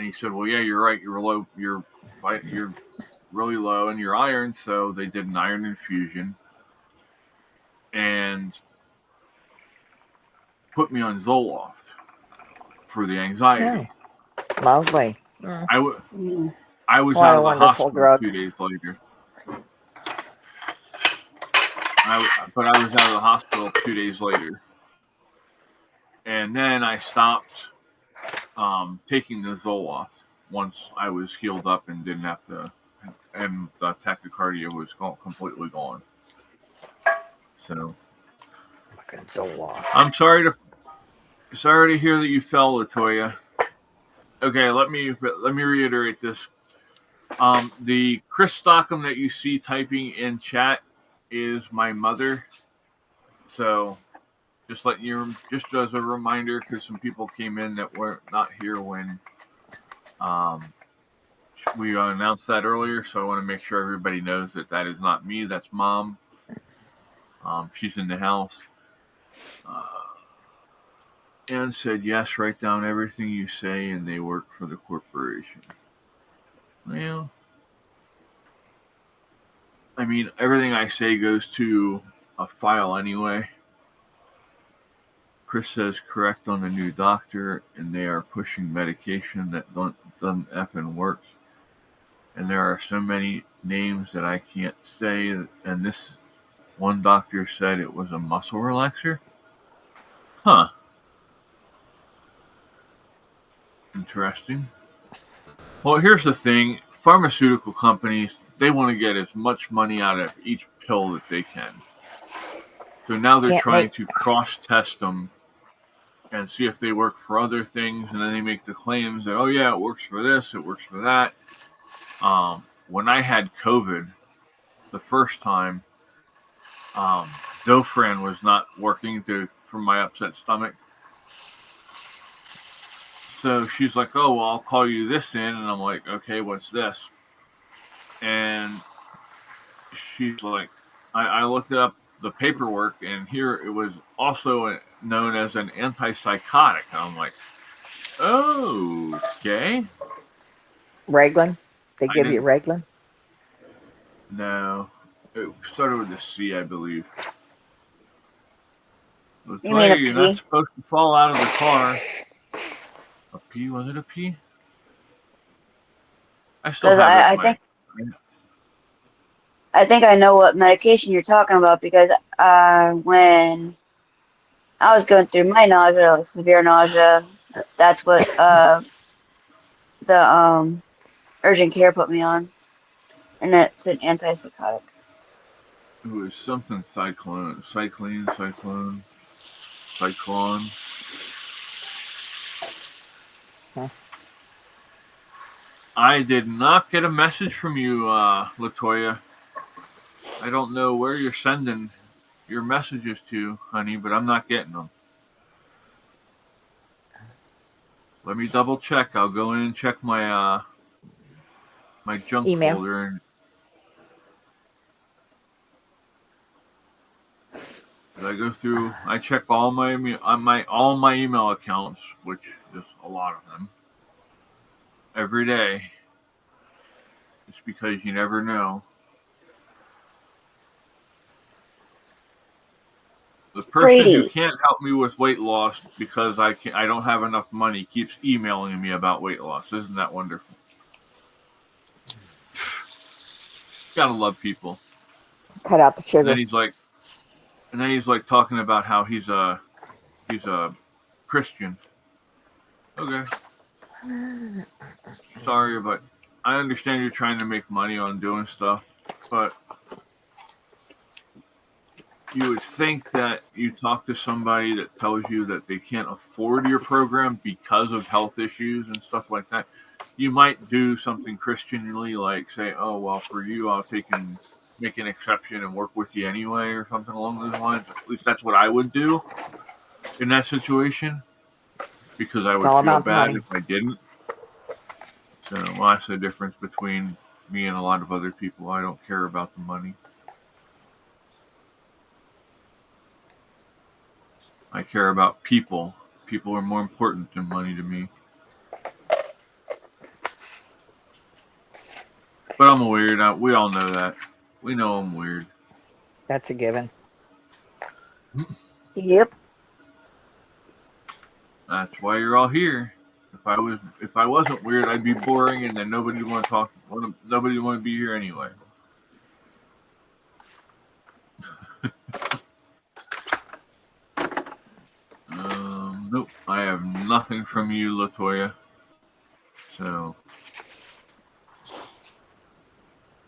he said, well, yeah, you're right, you're low, you're really low in your iron, so they did an iron infusion and put me on Zoloft for the anxiety. Lovely. I was out of the hospital drug. 2 days later. But I was out of the hospital 2 days later. And then I stopped taking the Zoloft once I was healed up and didn't have to, and the tachycardia was completely gone. So, Zoloft. I'm sorry to hear that you fell, Latoya. Okay, let me reiterate this. The Chris Stockham that you see typing in chat is my mother. So, just as a reminder, because some people came in that were not here when we announced that earlier. So I want to make sure everybody knows that is not me. That's Mom. She's in the house. Anne said, yes, write down everything you say, and they work for the corporation. Well, I mean, everything I say goes to a file anyway. Chris says, correct on the new doctor, and they are pushing medication that doesn't effing work. and there are so many names that I can't say. And this one doctor said it was a muscle relaxer. Huh. Interesting. Well, here's the thing. Pharmaceutical companies, they want to get as much money out of each pill that they can. So now they're trying to cross-test them and see if they work for other things, and then they make the claims that, oh yeah, it works for this, it works for that. When I had COVID the first time, Zofran was not working for my upset stomach. So she's like, oh, well, I'll call you this in. And I'm like, okay, what's this? And she's like, I looked up the paperwork, and here it was also known as an antipsychotic. And I'm like, oh, okay. Reglan? They give you Reglan? No. It started with a C, I believe. You're not supposed to fall out of the car. A P? Was it a P? I still have it. I think I know what medication you're talking about, because when I was going through my nausea, like severe nausea, that's what the urgent care put me on, and it's an antipsychotic. It was something cyclone. Huh. I did not get a message from you, Latoya. I don't know where you're sending your messages to, honey, but I'm not getting them. Let me double check. I'll go in and check my my junk email folder. And I go through. I check all my email accounts, which is a lot of them, every day. It's because you never know. The person who can't help me with weight loss because I don't have enough money keeps emailing me about weight loss. Isn't that wonderful? Gotta love people. Cut out the sugar. And then he's like talking about how he's a Christian. Okay. Sorry, but I understand you're trying to make money on doing stuff, but you would think that you talk to somebody that tells you that they can't afford your program because of health issues and stuff like that. You might do something Christianly, like say, oh, well, for you, I'll make an exception and work with you anyway, or something along those lines. At least that's what I would do in that situation, because I would feel bad if I didn't. So, well, that's the difference between me and a lot of other people. I don't care about the money. I care about people. People are more important than money to me. But I'm a weird. We all know that. We know I'm weird. That's a given. Yep. That's why you're all here. If I wasn't weird, I'd be boring, and then nobody would want to talk. Nobody would want to be here anyway. Nope, I have nothing from you, Latoya. So,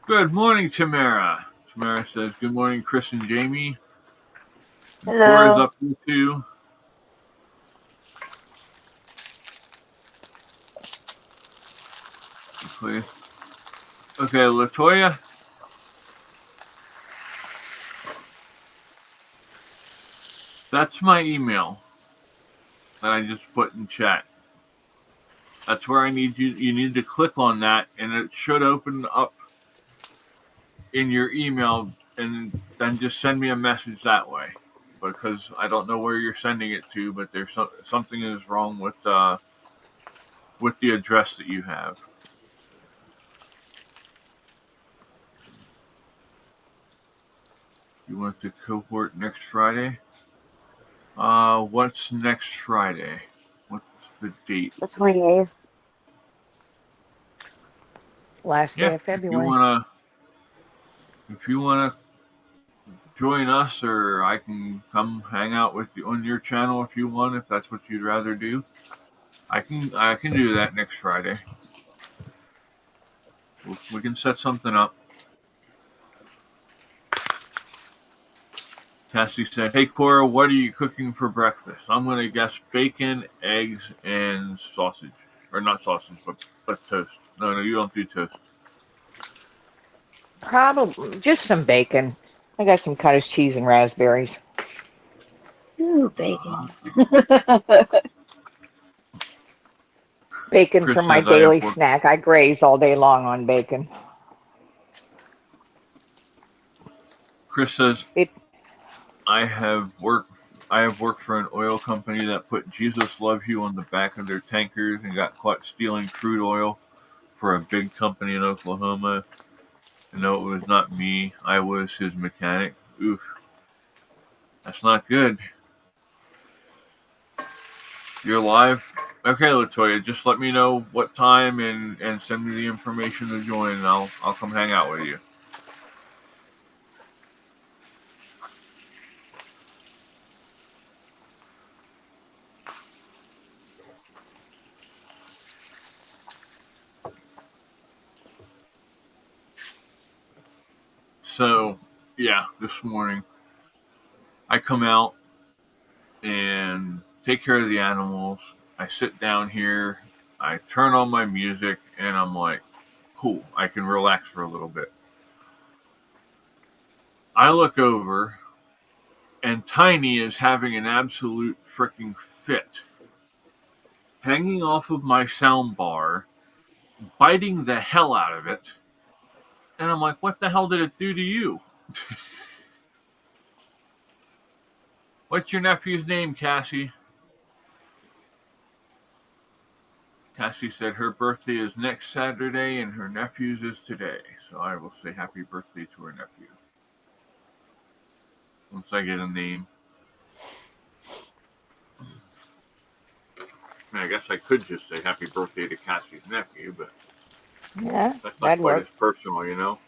good morning, Tamara. Tamara says, good morning, Chris and Jamie. Hello. Cora's up here too. Okay, Latoya. That's my email that I just put in chat. That's where I need you. You need to click on that, and it should open up in your email, and then just send me a message that way. Because I don't know where you're sending it to, but there's something is wrong with the address that you have. You want the cohort next Friday? What's next Friday? What's the date? The 28th. Last day of February. If you wanna join us, or I can come hang out with you on your channel if you want, if that's what you'd rather do. I can do that next Friday. We can set something up. Cassie said, "Hey Cora, what are you cooking for breakfast?" I'm gonna guess bacon, eggs, and sausage, or not sausage, but toast. No, you don't do toast. Probably just some bacon. I got some cottage cheese and raspberries. Ooh, bacon. Bacon Chris for my says, daily snack. I graze all day long on bacon. Chris says, I have worked for an oil company that put Jesus Loves You on the back of their tankers and got caught stealing crude oil for a big company in Oklahoma. No, it was not me. I was his mechanic. Oof. That's not good. You're live? Okay, Latoya, just let me know what time and send me the information to join, and I'll come hang out with you. So, yeah, this morning I come out and take care of the animals. I sit down here, I turn on my music, and I'm like, cool, I can relax for a little bit. I look over, and Tiny is having an absolute freaking fit, hanging off of my sound bar, biting the hell out of it. And I'm like, what the hell did it do to you? What's your nephew's name, Cassie? Cassie said her birthday is next Saturday and her nephew's is today. So I will say happy birthday to her nephew. Once I get a name. I guess I could just say happy birthday to Cassie's nephew, but yeah, that's not quite as personal, you know?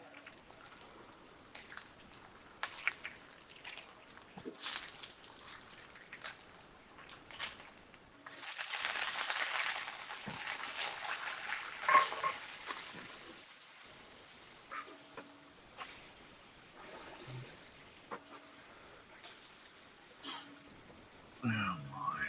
Oh my.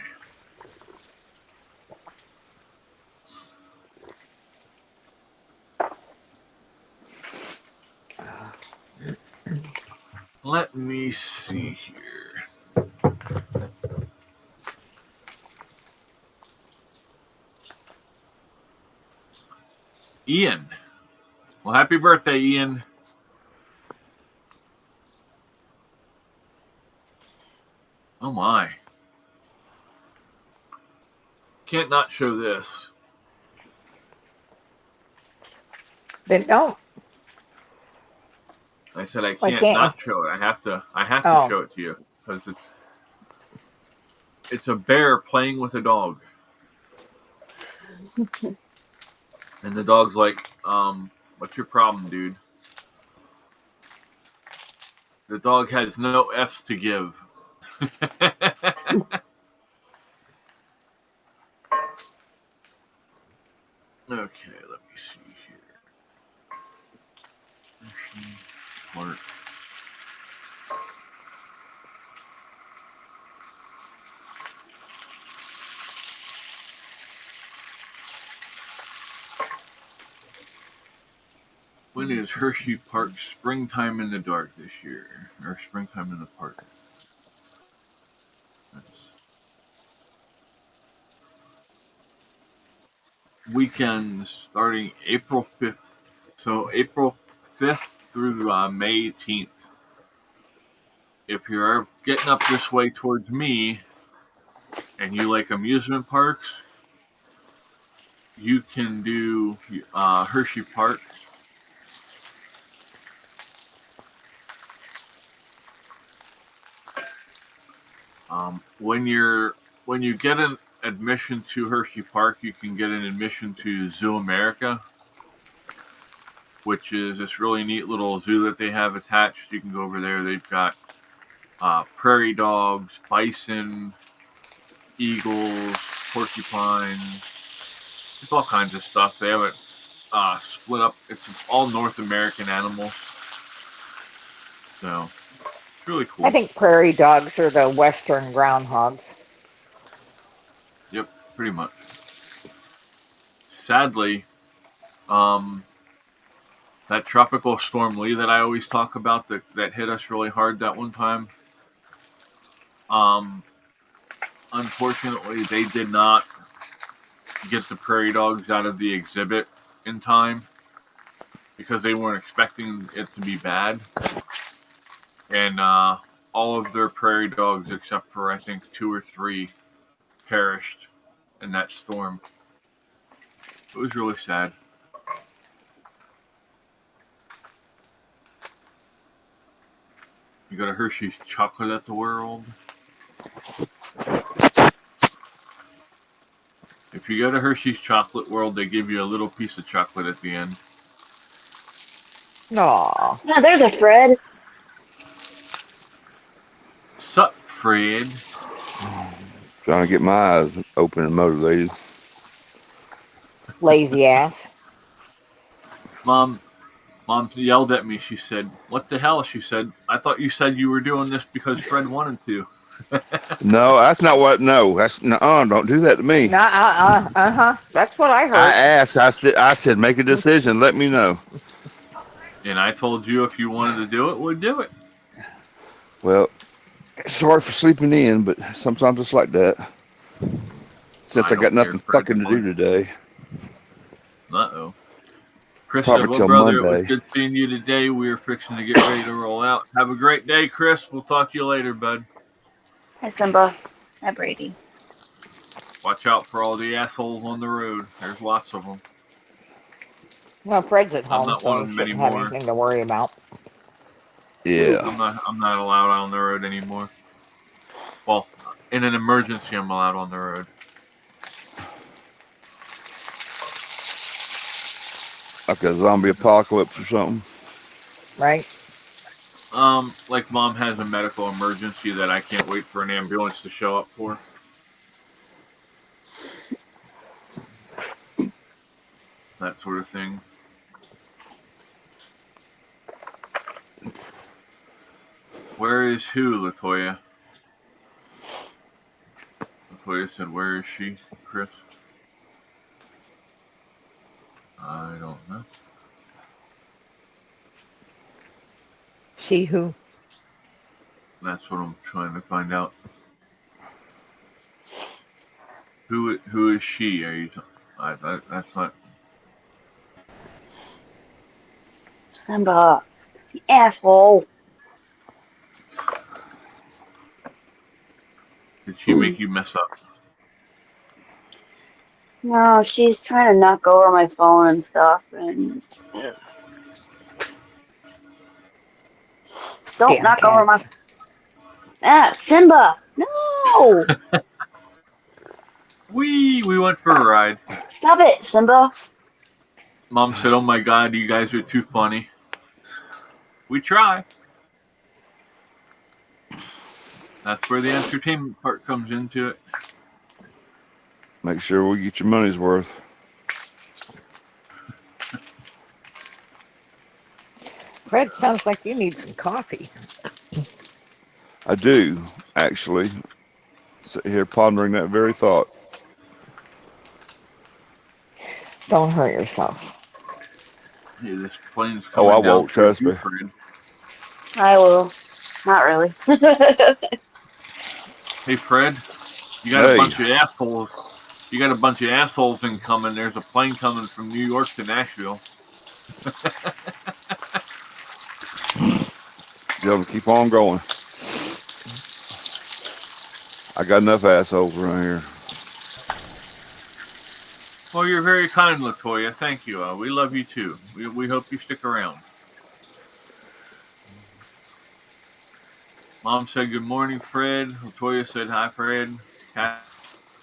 Let me see here. Ian. Well, happy birthday, Ian. Oh my. Can't not show this. Then don't. I said I can't not show it. I have to show it to you because it's a bear playing with a dog. And the dog's like, what's your problem, dude? The dog has no F's to give. Okay, let me see here. Mark. When is Hershey Park Springtime in the Dark this year? Or Springtime in the Park? Weekends starting April 5th. So April 5th through May 18th. If you're getting up this way towards me and you like amusement parks, you can do Hershey Park. When you get an admission to Hershey Park, you can get an admission to Zoo America. which is this really neat little zoo that they have attached. You can go over there. They've got prairie dogs, bison, eagles, porcupines, just all kinds of stuff. They have it split up. It's all North American animals. So, it's really cool. I think prairie dogs are the western groundhogs. Yep, pretty much. Sadly, that tropical storm Lee that I always talk about that hit us really hard that one time, unfortunately, they did not get the prairie dogs out of the exhibit in time because they weren't expecting it to be bad. And all of their prairie dogs, except for I think 2 or 3, perished in that storm. It was really sad. You got a Hershey's chocolate at the world. If you go to Hershey's Chocolate World, they give you a little piece of chocolate at the end. Aw. Yeah, there's a Fred. Sup, Fred? Trying to get my eyes open and motivated. Lazy ass. Mom yelled at me. She said, "What the hell?" She said, "I thought you said you were doing this because Fred wanted to." No, that's not what. No, that's no. Don't do that to me. That's what I heard. I asked. I said, make a decision. Let me know. And I told you if you wanted to do it, we'd do it. Well, sorry for sleeping in, but sometimes it's like that. Since I got nothing fucking to do today. Uh-oh. Chris Probably said, well, till brother, Monday. it was good seeing you today. We are fixing to get ready to roll out. Have a great day, Chris. We'll talk to you later, bud. Hi, Simba. Hi, Brady. Watch out for all the assholes on the road. There's lots of them. Well, Fred's at I'm home, not so one of he them shouldn't have anymore. anything to worry about. Yeah. I'm not allowed on the road anymore. Well, in an emergency, I'm allowed on the road. Like a zombie apocalypse or something. Right? Like Mom has a medical emergency that I can't wait for an ambulance to show up for. That sort of thing. Where is who, Latoya? Latoya said, where is she, Chris? I don't know. She who? That's what I'm trying to find out. Who is she? Are you? That's not. Simba, the asshole. Did she make you mess up? No, she's trying to knock over my phone and stuff, and don't Damn knock cats. over my. Simba, no! We went for a ride. Stop it, Simba. Mom said, "Oh my God, you guys are too funny." We try. That's where the entertainment part comes into it. Make sure we get your money's worth. Fred, sounds like you need some coffee. I do, actually. Sit here pondering that very thought. Don't hurt yourself. Hey, this plane's coming I down won't, trust me. Fred. I will. Not really. Hey, Fred, you got a bunch of assholes. You got a bunch of assholes incoming. There's a plane coming from New York to Nashville. You'll keep on going. I got enough assholes around here. Well, you're very kind, Latoya. Thank you. We love you too. We hope you stick around. Mom said good morning, Fred. Latoya said hi, Fred. Hi,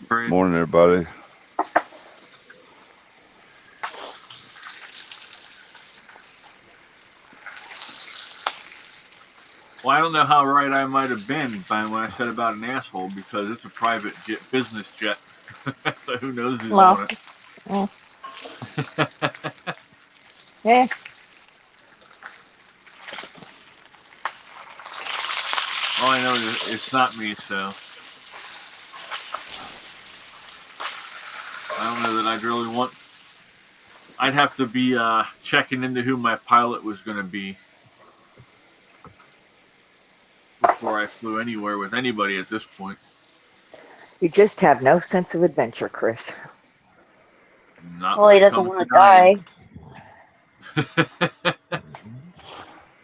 Fred. Morning, everybody. Well, I don't know how right I might have been when I said about an asshole, because it's a private jet, business jet. So who knows who's Well, on it. Yeah. All I know is it's not me, so I don't know that I'd really want. I'd have to be checking into who my pilot was going to be before I flew anywhere with anybody at this point. You just have no sense of adventure, Chris. Not Well, when he it doesn't comes want to to die.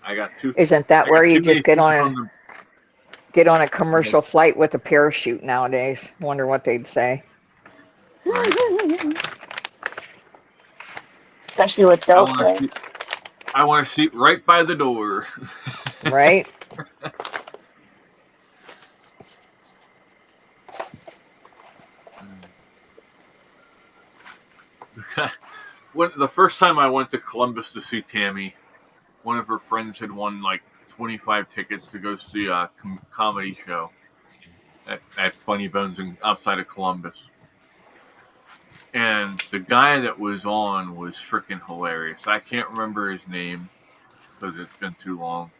I got two. Isn't that I where got you too many just get things on a commercial flight with a parachute nowadays? Wonder what they'd say. Right. Especially with Delta. I want a seat right by the door. Right? When the first time I went to Columbus to see Tammy, one of her friends had won like 25 tickets to go see a comedy show at Funny Bones outside of Columbus. And the guy that was on was freaking hilarious. I can't remember his name because it's been too long.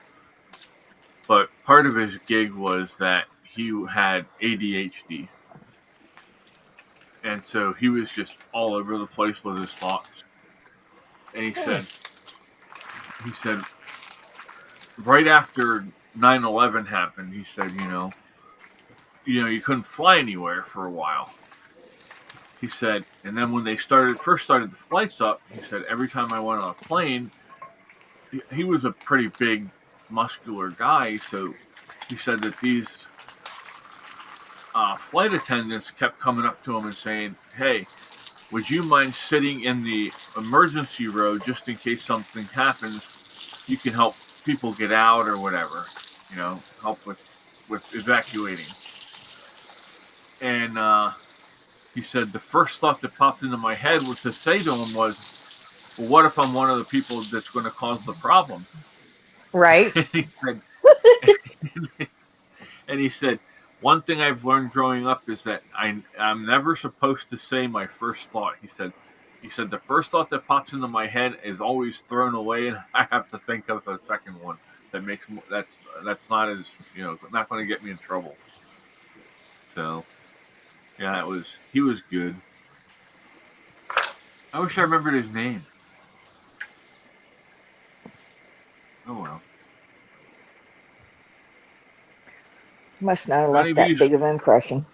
But part of his gig was that he had ADHD. And so he was just all over the place with his thoughts. And he said, right after 9/11 happened, he said, you couldn't fly anywhere for a while. He said, and then when they first started the flights up, he said, every time I went on a plane, he was a pretty big, muscular guy. So he said that these flight attendants kept coming up to him and saying, hey, would you mind sitting in the emergency row just in case something happens? You can help people get out or whatever, help with evacuating. And he said the first thought that popped into my head was to say to him was, well, what if I'm one of the people that's going to cause the problem? Right. And he said, one thing I've learned growing up is that I'm never supposed to say my first thought. He said the first thought that pops into my head is always thrown away, and I have to think of a second one that's not as not going to get me in trouble. So yeah, he was good. I wish I remembered his name. Oh well. Must not have left that big of an impression.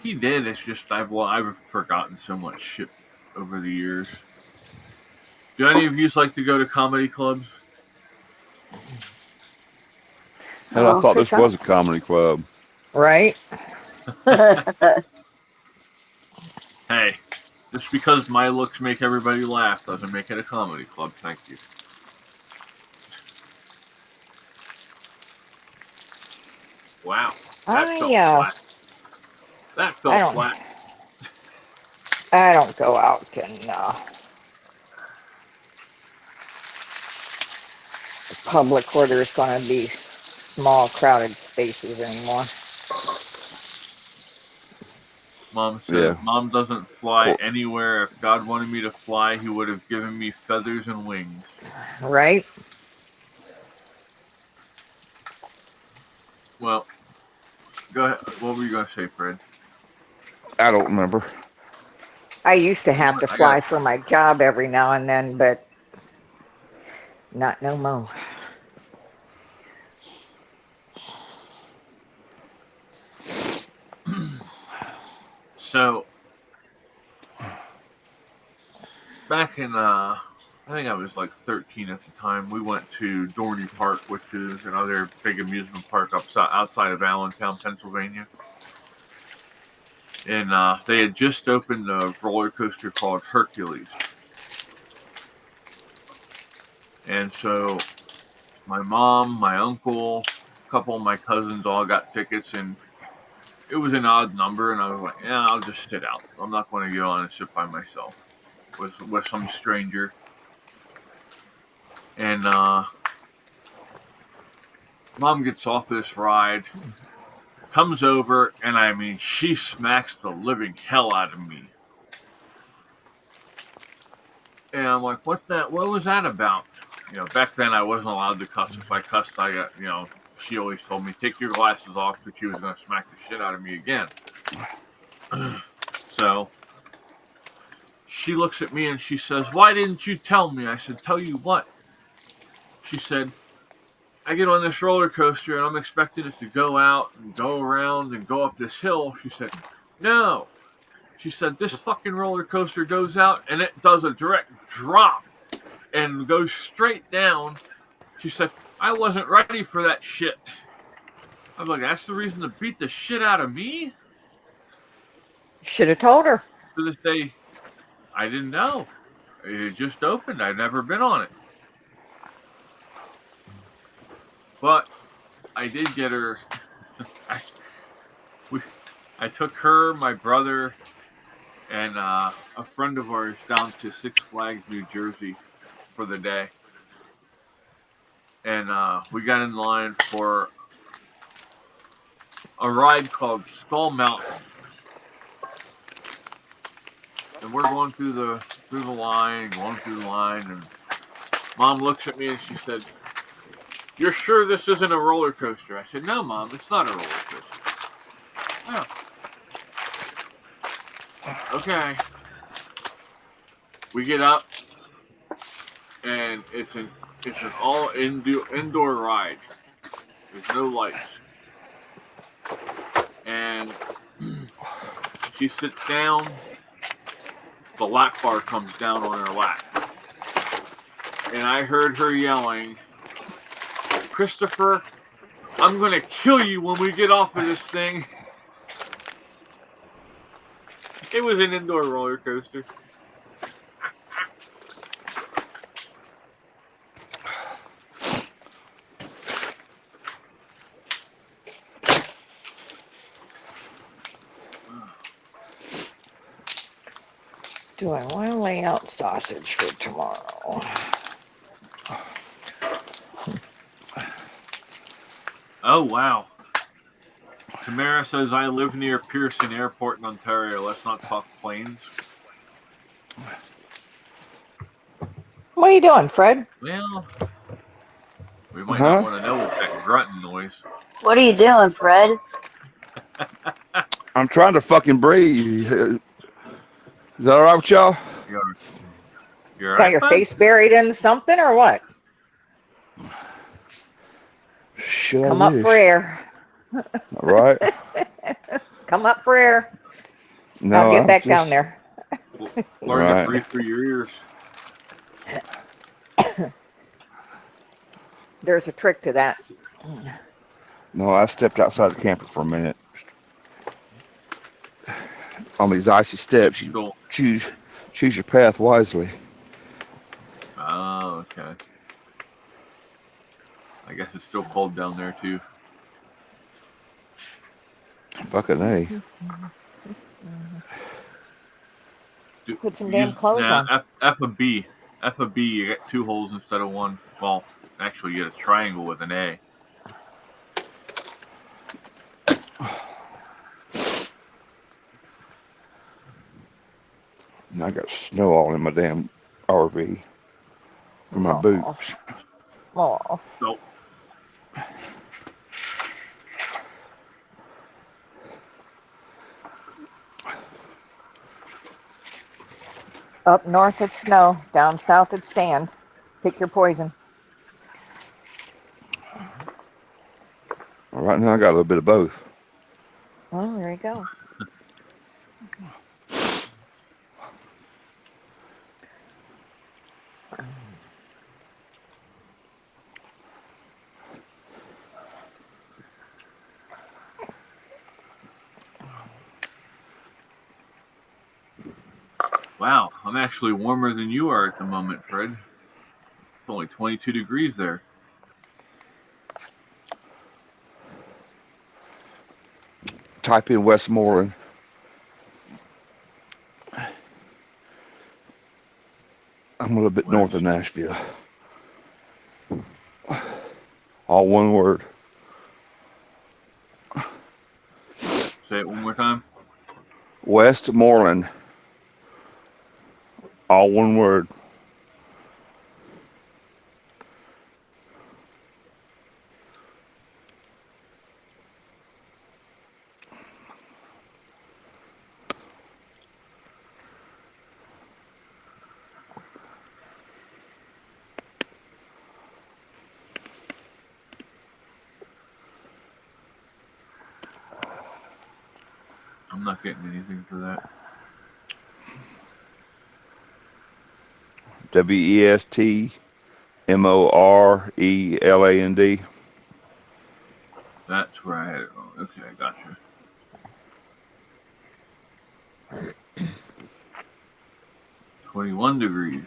He did. It's just I've forgotten so much shit over the years. Do any of you like to go to comedy clubs? And I thought this was a comedy club. Right? Hey, just because my looks make everybody laugh doesn't make it a comedy club. Thank you. Wow. That felt flat. I don't go out and public where there's going to be small, crowded spaces anymore. Mom says, Mom doesn't fly anywhere. If God wanted me to fly, he would have given me feathers and wings. Right? Well, go ahead. What were you going to say, Fred? I don't remember. I used to have to fly for my job every now and then, but not no more. So, back in, I think I was like 13 at the time, we went to Dorney Park, which is another big amusement park outside of Allentown, Pennsylvania. And they had just opened a roller coaster called Hercules. And so my mom, my uncle, a couple of my cousins all got tickets, and it was an odd number, and I was like, yeah, I'll just sit out. I'm not going to go on and sit by myself with some stranger. And Mom gets off this ride, comes over, and I mean, she smacks the living hell out of me. And I'm like, what was that about? You know, back then I wasn't allowed to cuss. If I cussed, I got, she always told me, take your glasses off, but she was going to smack the shit out of me again. So she looks at me and she says, why didn't you tell me? I said, tell you what? She said, I get on this roller coaster and I'm expecting it to go out and go around and go up this hill. She said, no. She said, this fucking roller coaster goes out and it does a direct drop and goes straight down. She said, I wasn't ready for that shit. I was like, that's the reason to beat the shit out of me? Should have told her. To this day, I didn't know. It just opened. I'd never been on it. But I did get her. I took her, my brother, and a friend of ours down to Six Flags, New Jersey for the day. And we got in line for a ride called Skull Mountain. And we're going through the line, and Mom looks at me and she said, you're sure this isn't a roller coaster? I said, no, Mom, it's not a roller coaster. Oh. Okay. We get up, and it's an all indoor ride. There's no lights. And she sits down, the lap bar comes down on her lap. And I heard her yelling, Christopher, I'm going to kill you when we get off of this thing. It was an indoor roller coaster. Do I want to lay out sausage for tomorrow? Oh, wow. Tamara says, I live near Pearson Airport in Ontario. Let's not talk planes. What are you doing, Fred? Well, we might not want to know that grunting noise. What are you doing, Fred? I'm trying to fucking breathe. Is that all right with y'all? You're Got right, your bud? face buried in something or what? Shit, Come up for air. All right. Come up for air. No, I'll get I'm back just- down there. Learn Right. to breathe through your ears. There's a trick to that. No, I stepped outside the camper for a minute. On these icy steps, you Cool. choose your path wisely. Oh, okay. I guess it's still cold down there, too. Fucking A. Put some damn clothes on. F of B. F of B, you get 2 holes instead of 1. Well, actually, you get a triangle with an A. And I got snow all in my damn RV from my boots. Oh. So, Up north it's snow. Down south it's sand. Pick your poison. Well, right now I got a little bit of both. Oh, there you go. wow, I'm actually warmer than you are at the moment, Fred. It's only 22 degrees there. Type in Westmoreland. I'm a little bit north of Nashville. All one word. more time? Westmoreland. All one word. I'm not getting anything for that. Westmoreland. That's where I had it wrong. Okay, I gotcha. 21 degrees.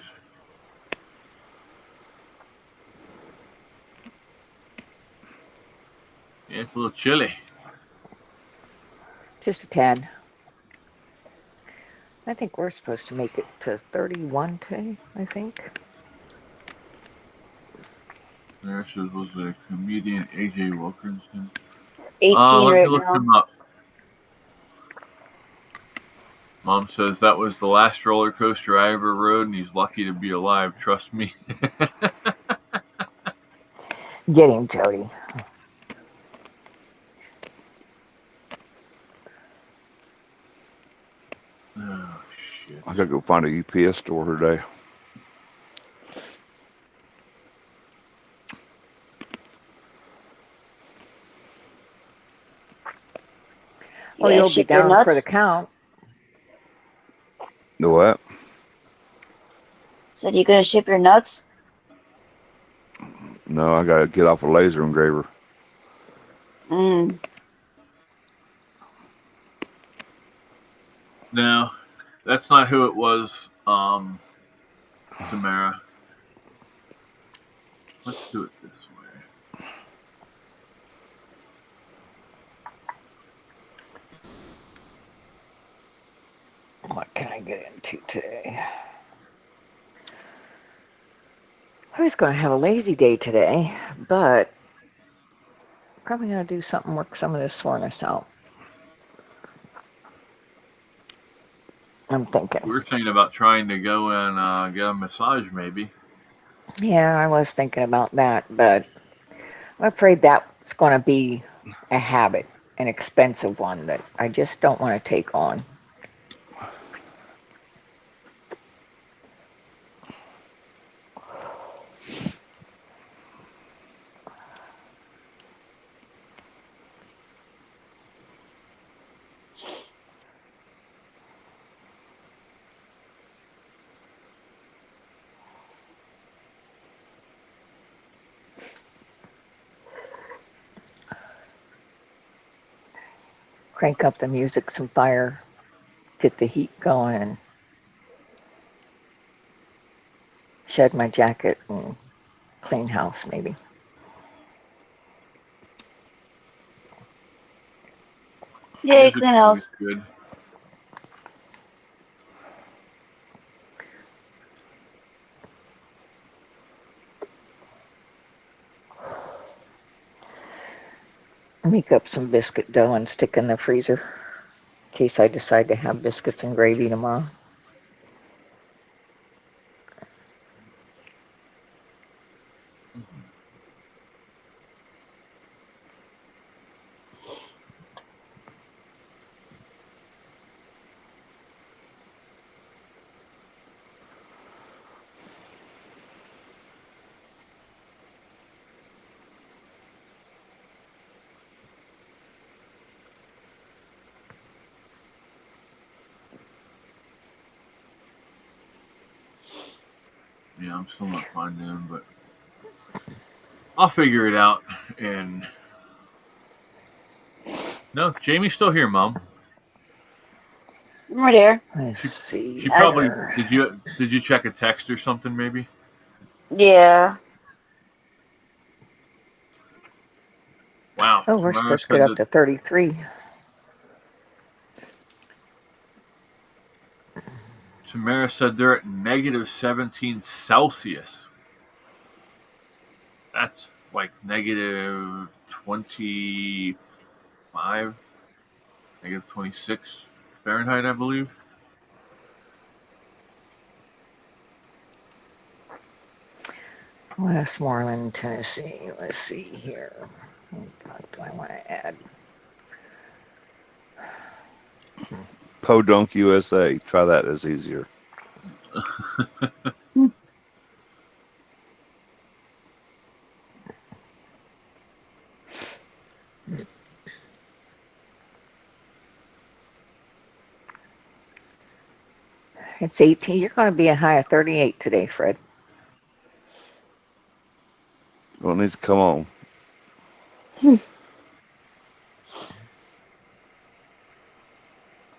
Yeah, it's a little chilly. Just a tad. I think we're supposed to make it to 31 today, I think. There was a comedian, A.J. Wilkinson. 18 Let me right look now. him up. Mom says that was the last roller coaster I ever rode, and he's lucky to be alive. Trust me. Get him, Jody. Oh, shit. I gotta go find a UPS store today. Well, you'll be down for the count. The what? So you gonna ship your nuts? No, I gotta get off a laser engraver. Mm. No, that's not who it was, Tamara. Let's do it this way. What can I get into today? I was going to have a lazy day today, but probably going to do something, work some of this soreness out. I'm thinking. We were thinking about trying to go and get a massage, maybe. Yeah, I was thinking about that, but I'm afraid that's going to be a habit, an expensive one that I just don't want to take on. Crank up the music some fire, get the heat going, and shed my jacket and clean house maybe. Yay, clean house. Good. Make up some biscuit dough and stick in the freezer in case I decide to have biscuits and gravy tomorrow. Yeah, I'm still not finding them, but I'll figure it out. And no, Jamie's still here, Mom. I'm right here. Let's see. She probably did you check a text or something maybe? Yeah. Wow. Oh, we're supposed to get up to 33. Tamara said they're at negative 17 Celsius. That's like negative 25. -26 Fahrenheit, I believe. Westmoreland, Tennessee. Let's see here. What do I want to add? Podunk, USA. Try that, it's easier. It's 18. You're going to be a high of 38 today, Fred. Well, it needs to come on.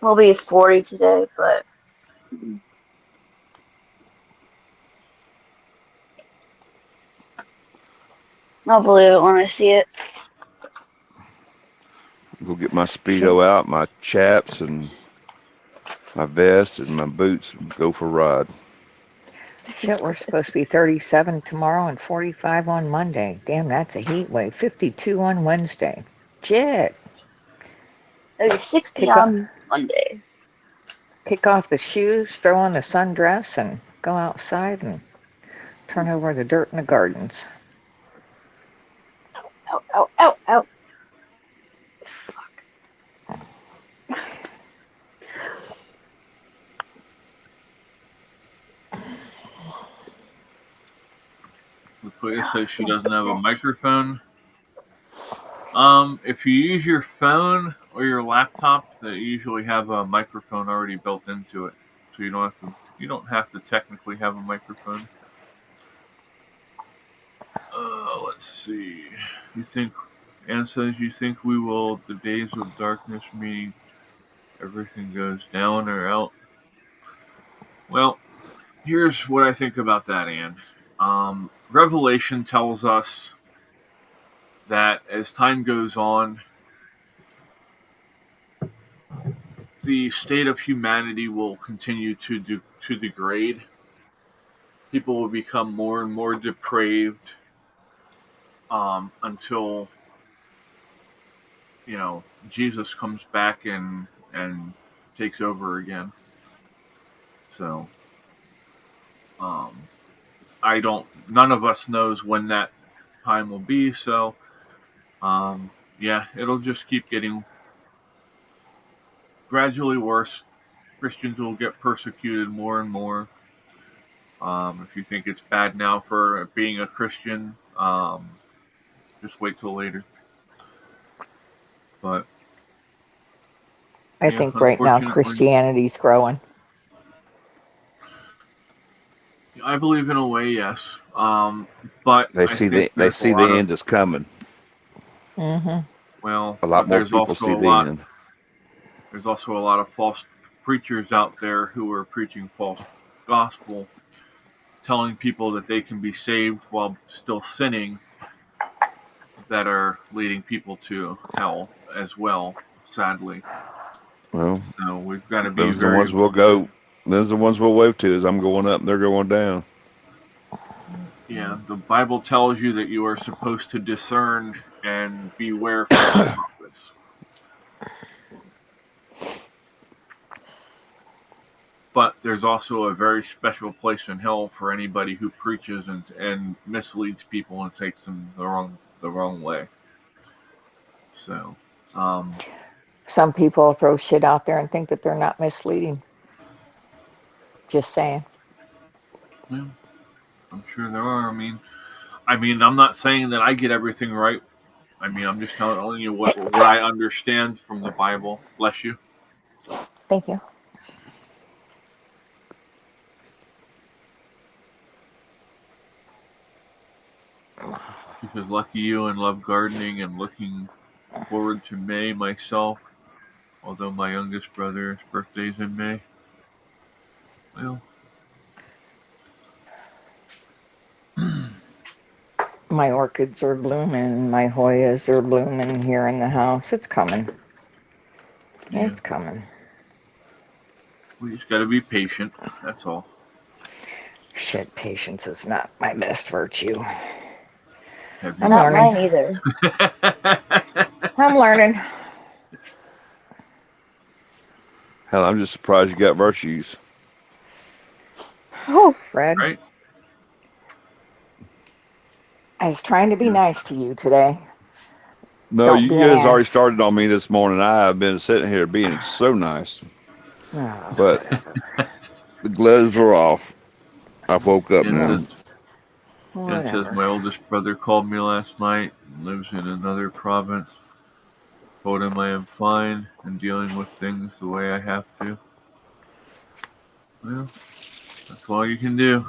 Will be 40 today, but I'll believe it when I see it. Go get my Speedo out, my chaps, and my vest, and my boots, and go for a ride. Shit, we're supposed to be 37 tomorrow and 45 on Monday. Damn, that's a heat wave. 52 on Wednesday. Shit. It'll be 60 on Monday. Kick off the shoes, throw on the sundress, and go outside and turn over the dirt in the gardens. Ow, ow, ow, ow. Latoya says she doesn't have a microphone. If you use your phone or your laptop, they usually have a microphone already built into it, so you don't have to technically have a microphone. Let's see. Anne says you think we will the days of darkness, meaning everything goes down or out. Well, here's what I think about that, Anne. Revelation tells us that as time goes on, the state of humanity will continue to degrade. People will become more and more depraved until Jesus comes back and takes over again. So none of us knows when that time will be, so it'll just keep getting gradually worse. Christians will get persecuted more and more. If you think it's bad now for being a Christian, just wait till later. But I think right now Christianity's growing. I believe in a way, yes. But they see the end is coming. Mm-hmm. Well, a lot more people see the end. There's also a lot of false preachers out there who are preaching false gospel, telling people that they can be saved while still sinning, that are leading people to hell as well, sadly. Well, so we've got to be those are the ones we'll go. Those are the ones we'll wave to as I'm going up and they're going down. Yeah, the Bible tells you that you are supposed to discern and beware false prophets. But there's also a very special place in hell for anybody who preaches and misleads people and takes them the wrong way. So, some people throw shit out there and think that they're not misleading. Just saying. Yeah, I'm sure there are. I mean, I'm not saying that I get everything right. I mean, I'm just telling you what I understand from the Bible. Bless you. Thank you. She says, lucky you and love gardening and looking forward to May myself, although my youngest brother's birthday's in May. Well, my orchids are blooming, my Hoyas are blooming here in the house. It's coming. Yeah. It's coming. We just got to be patient, that's all. Shit, patience is not my best virtue. I'm not mine either. I'm learning. Hell, I'm just surprised you got virtues. Oh, Fred. Right? I was trying to be nice to you today. No, Don't you be an guys ass. already started on me this morning. I have been sitting here being so nice, Oh, but whatever. the gloves are off. I woke up It now. says, Whatever. my oldest brother called me last night and lives in another province. Told him I am fine and dealing with things the way I have to. Well, that's all you can do.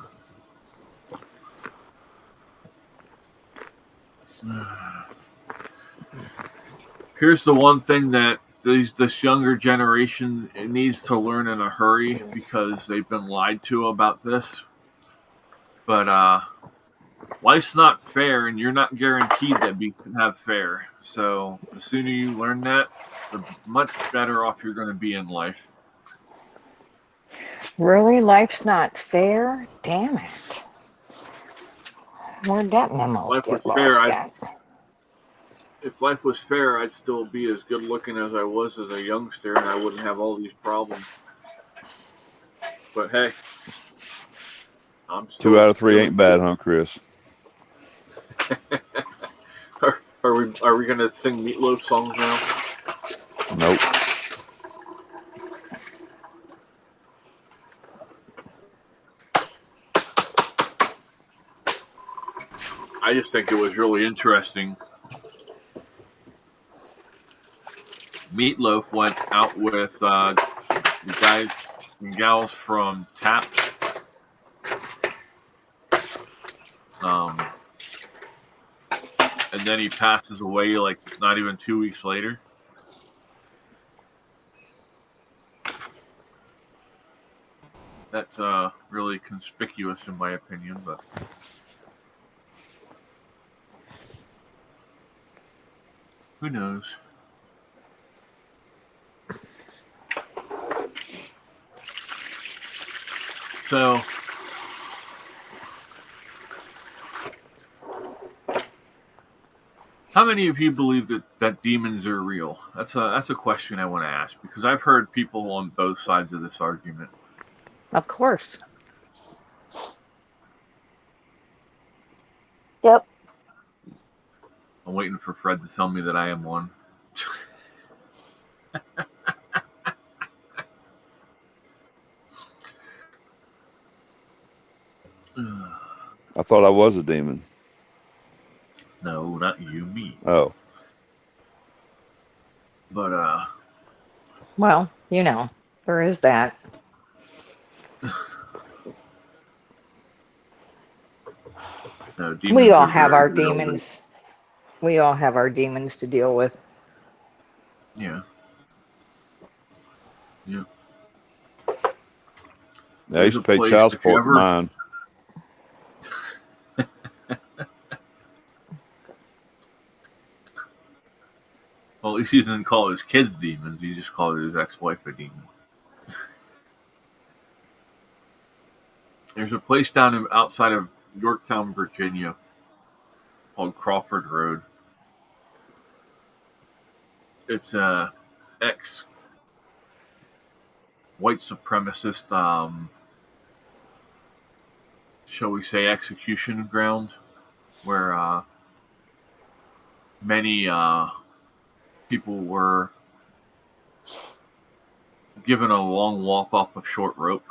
Here's the one thing that this younger generation needs to learn in a hurry because they've been lied to about this. But life's not fair, and you're not guaranteed that we can have fair. So the sooner you learn that, the much better off you're going to be in life. Really? Life's not fair? Damn it. Where'd that memo Life was get fair. lost at? If life was fair, I'd still be as good looking as I was as a youngster, and I wouldn't have all these problems. But hey, I'm still 2 out of 3 doing ain't bad, huh, Chris? Are we gonna sing Meatloaf songs now? Nope. I just think it was really interesting. Meatloaf went out with the guys and gals from Taps. And then he passes away like not even 2 weeks later. That's really conspicuous in my opinion, but who knows? So how many of you believe that demons are real? That's a question I want to ask because I've heard people on both sides of this argument. Of course. Yep. I'm waiting for Fred to tell me that I am one. I thought I was a demon. No, not you, me. Oh. But Well, you know, there is that. no, We all are have very our real. demons. We all have our demons to deal with. Yeah. Yeah. Yeah, I used to pay child support for mine. Well, at least he didn't call his kids demons. He just called his ex-wife a demon. There's a place outside of Yorktown, Virginia, called Crawford Road. It's a ex-white supremacist, shall we say, execution ground, where many people were given a long walk off a short rope.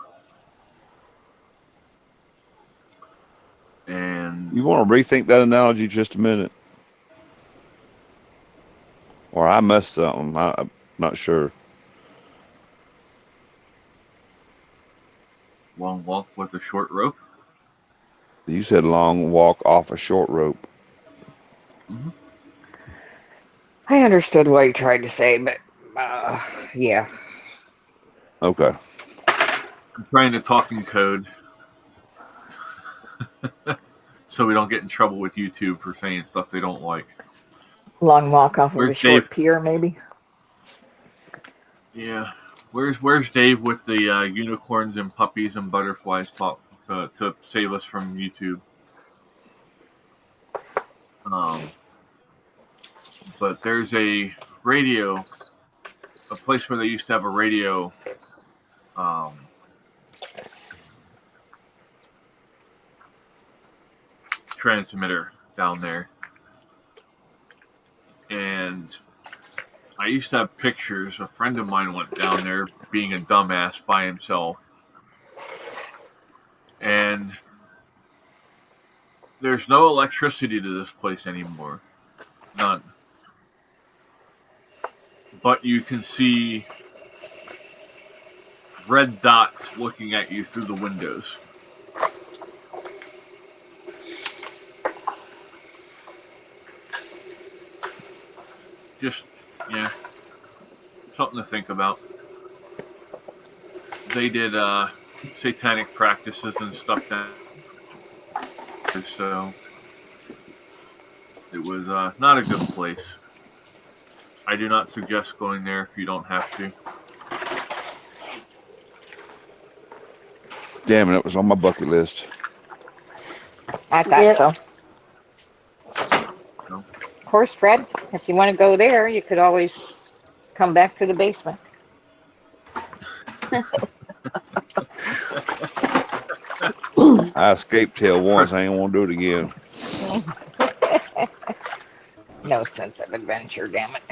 And you want to rethink that analogy just a minute? Or I missed something. I'm not sure. Long walk with a short rope? You said long walk off a short rope. Mm-hmm. I understood what you tried to say, but yeah. Okay. I'm trying to talk in code so we don't get in trouble with YouTube for saying stuff they don't like. Long walk off of a short Dave? pier, maybe? Yeah. Where's Dave with the unicorns and puppies and butterflies talk to save us from YouTube? But there's a place where they used to have a radio transmitter down there. And I used to have pictures. A friend of mine went down there being a dumbass by himself. And there's no electricity to this place anymore. None. But you can see red dots looking at you through the windows. Just, yeah, something to think about. They did satanic practices and stuff that, so it was not a good place. I do not suggest going there if you don't have to. Damn it, it was on my bucket list. I thought so. No. Of course, Fred, if you want to go there, you could always come back to the basement. I escaped hell once. I ain't want to do it again. No sense of adventure, damn it.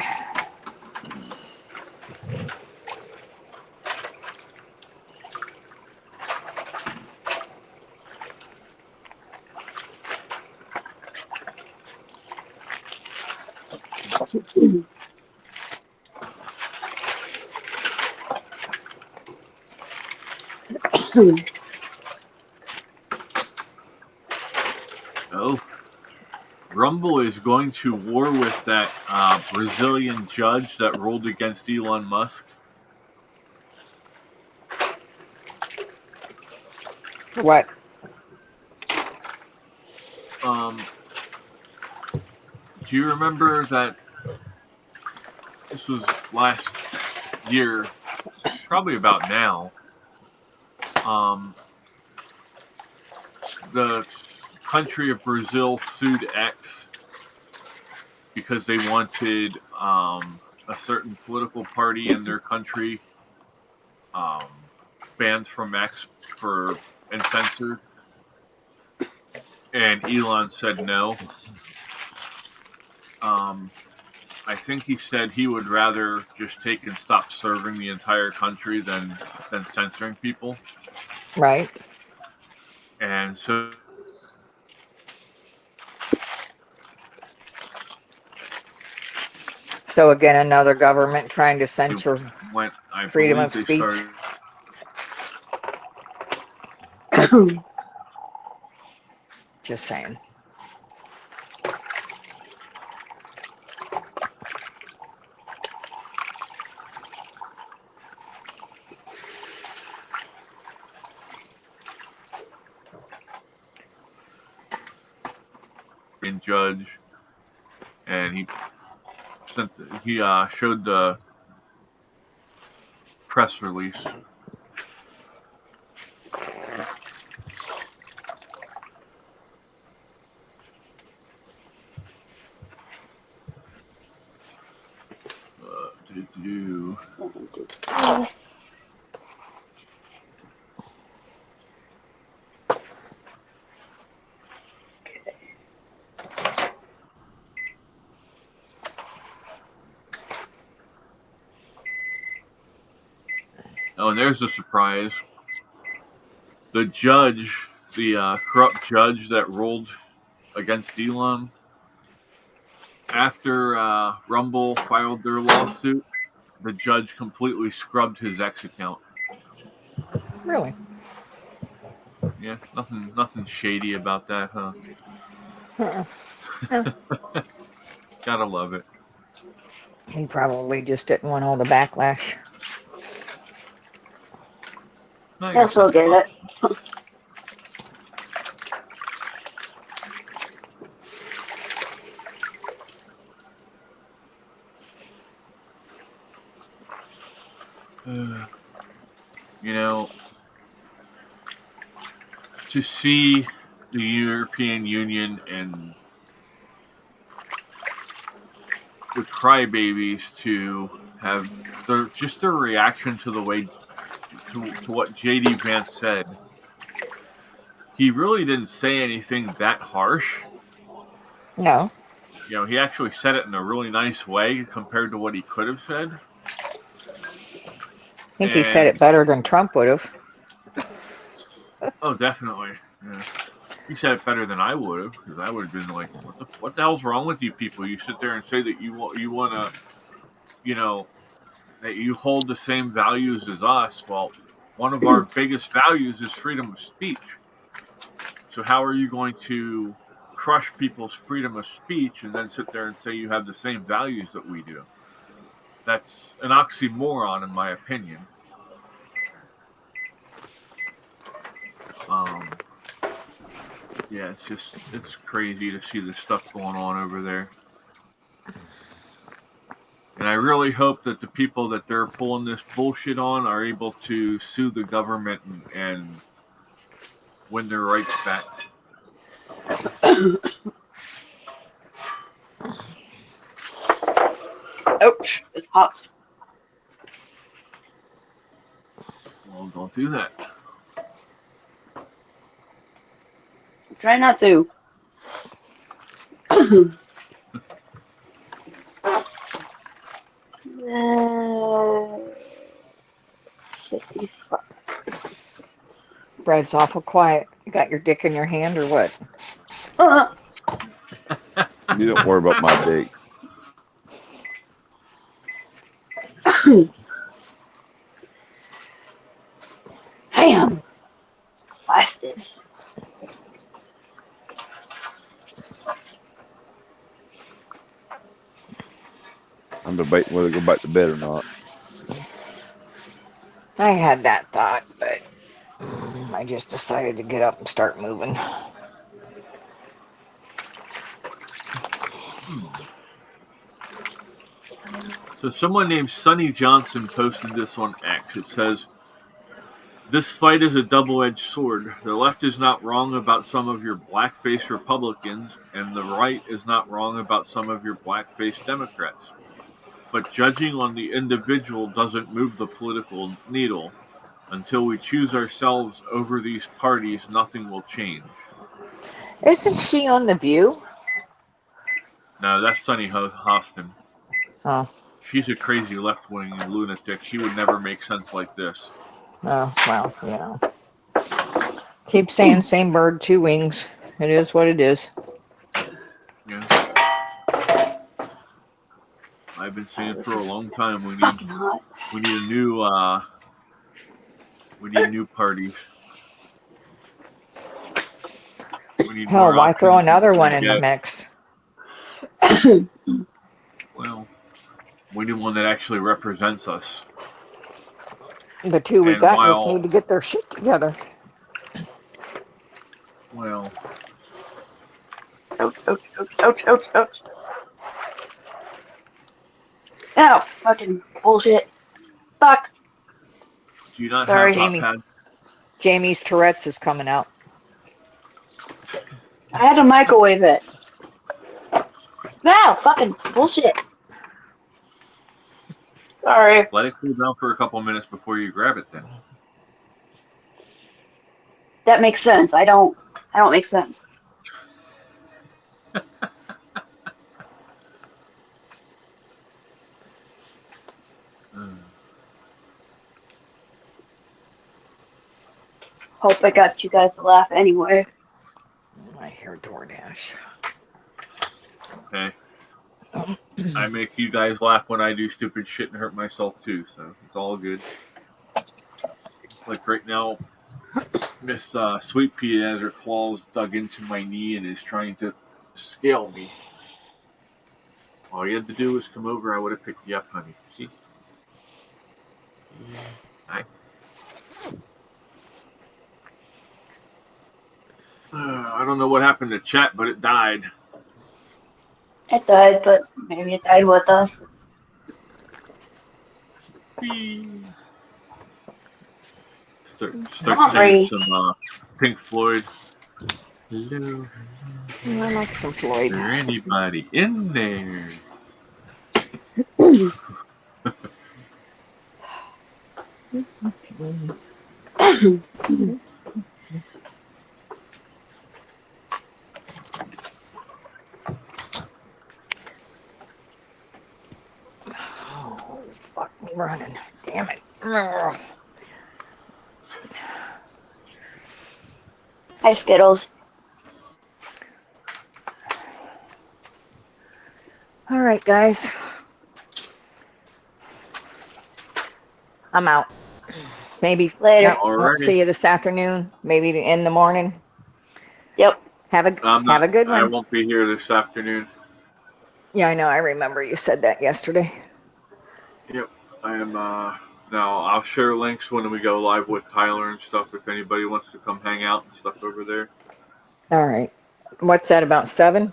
Oh, Rumble is going to war with that Brazilian judge that ruled against Elon Musk. What? Do you remember that this was last year, probably about now, the country of Brazil sued X because they wanted a certain political party in their country banned from X and censored, and Elon said no. I think he said he would rather just take and stop serving the entire country than censoring people. Right. And so again, another government trying to censor freedom of speech. Just saying. Judge, and he showed the press release. Oh, and there's a surprise. The judge, the corrupt judge that ruled against Elon, after Rumble filed their lawsuit, the judge completely scrubbed his X account. Really? Yeah, nothing shady about that, huh? Gotta love it. He probably just didn't want all the backlash. Guess we'll get it. You know, to see the European Union and the crybabies to have their reaction to the way to what J.D. Vance said, he really didn't say anything that harsh. No. You know, he actually said it in a really nice way compared to what he could have said. I think he said it better than Trump would have. Oh, definitely. Yeah. He said it better than I would have, because I would have been like, what the hell's wrong with you people? You sit there and say that you want to, you know, that you hold the same values as us. Well, one of our biggest values is freedom of speech. So how are you going to crush people's freedom of speech and then sit there and say you have the same values that we do? That's an oxymoron, in my opinion. Yeah, it's crazy to see the stuff going on over there. And I really hope that the people that they're pulling this bullshit on are able to sue the government and win their rights back. Ouch, it's hot. Well, don't do that. Try not to. Brad's awful quiet. You got your dick in your hand or what? You don't worry about my dick. Damn. Blasted. I'm debating whether to go back to bed or not. I had that thought, but I just decided to get up and start moving. So someone named Sonny Johnson posted this on X. It says, "This fight is a double-edged sword. The left is not wrong about some of your blackface Republicans, and the right is not wrong about some of your blackface Democrats. But judging on the individual doesn't move the political needle. Until we choose ourselves over these parties, nothing will change." Isn't she on The View? No, that's Sunny Hostin. Oh. She's a crazy left-wing lunatic. She would never make sense like this. Oh, well, you know. Keep saying same bird, two wings. It is what it is. Yeah. I've been saying for a long time we need a new parties. We need Hell, why throw another one in the mix? Well, we need one that actually represents us. The two we got just need to get their shit together. Well. Ouch, ouch, ouch, ouch, ouch, ouch. Ow, fucking bullshit. Fuck. Do you not Sorry, have hot pad? Jamie's Tourette's is coming out. I had to microwave it. No, fucking bullshit. Sorry. Let it cool down for a couple minutes before you grab it then. That makes sense. I don't make sense. Hope I got you guys to laugh anyway. I hear DoorDash. Okay. I make you guys laugh when I do stupid shit and hurt myself too, so it's all good. Like right now, Miss Sweet Pea has her claws dug into my knee and is trying to scale me. All you had to do was come over, I would have picked you up, honey. See? Hi. I don't know what happened to chat, but it died. It died, but maybe it died with us. Start singing some Pink Floyd. Hello. I like some Floyd. Is there anybody in there? Oh, fuck me running. Damn it. Ugh. Hi, Skittles. All right, guys. I'm out. Maybe Later. I'll see you this afternoon. Maybe in the morning. Yep. Have a good one. I won't be here this afternoon. Yeah, I know. I remember you said that yesterday. Yep. I am. Now I'll share links when we go live with Tyler and stuff. If anybody wants to come hang out and stuff over there. All right. What's that, about 7?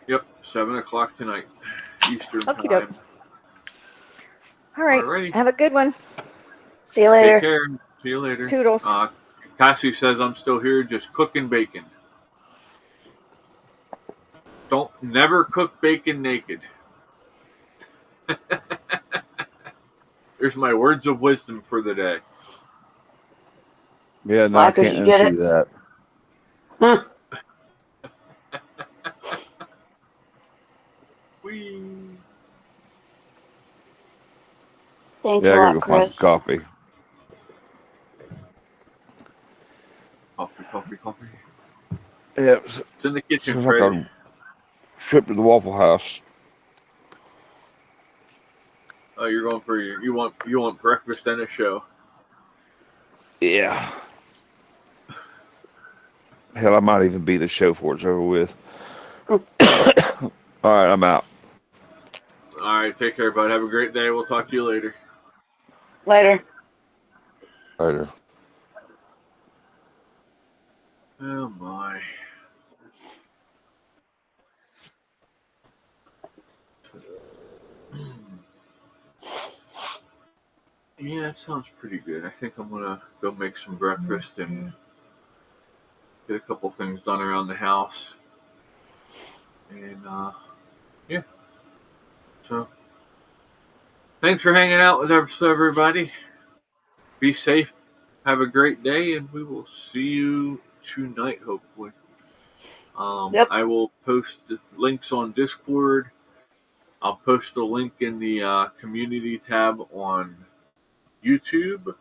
Yep. 7 o'clock tonight, Eastern Okie time. doke. All right. Alrighty. Have a good one. See you later. Take care. See you later. Toodles. Cassie says I'm still here, just cooking bacon. Don't never cook bacon naked. There's my words of wisdom for the day. Yeah, no, I can't unsee that. Whee. Thanks Yeah, a I gotta lot, go Chris. find some coffee. Coffee. Yeah, It's in the kitchen, seems like Freddy. a trip to the Waffle House. Oh, you're going for you want breakfast and a show. Yeah. Hell, I might even be the show before it's over with. All right, I'm out. All right, take care, bud. Have a great day. We'll talk to you later. Later. Later. Oh my. Yeah, that sounds pretty good. I think I'm gonna go make some breakfast and get a couple things done around the house. And yeah. So thanks for hanging out with us, everybody. Be safe. Have a great day, and we will see you tonight, hopefully. Yep. I will post the links on Discord. I'll post the link in the community tab on YouTube.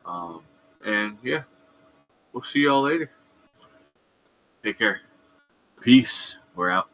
And yeah, we'll see y'all later. Take care. Peace. We're out.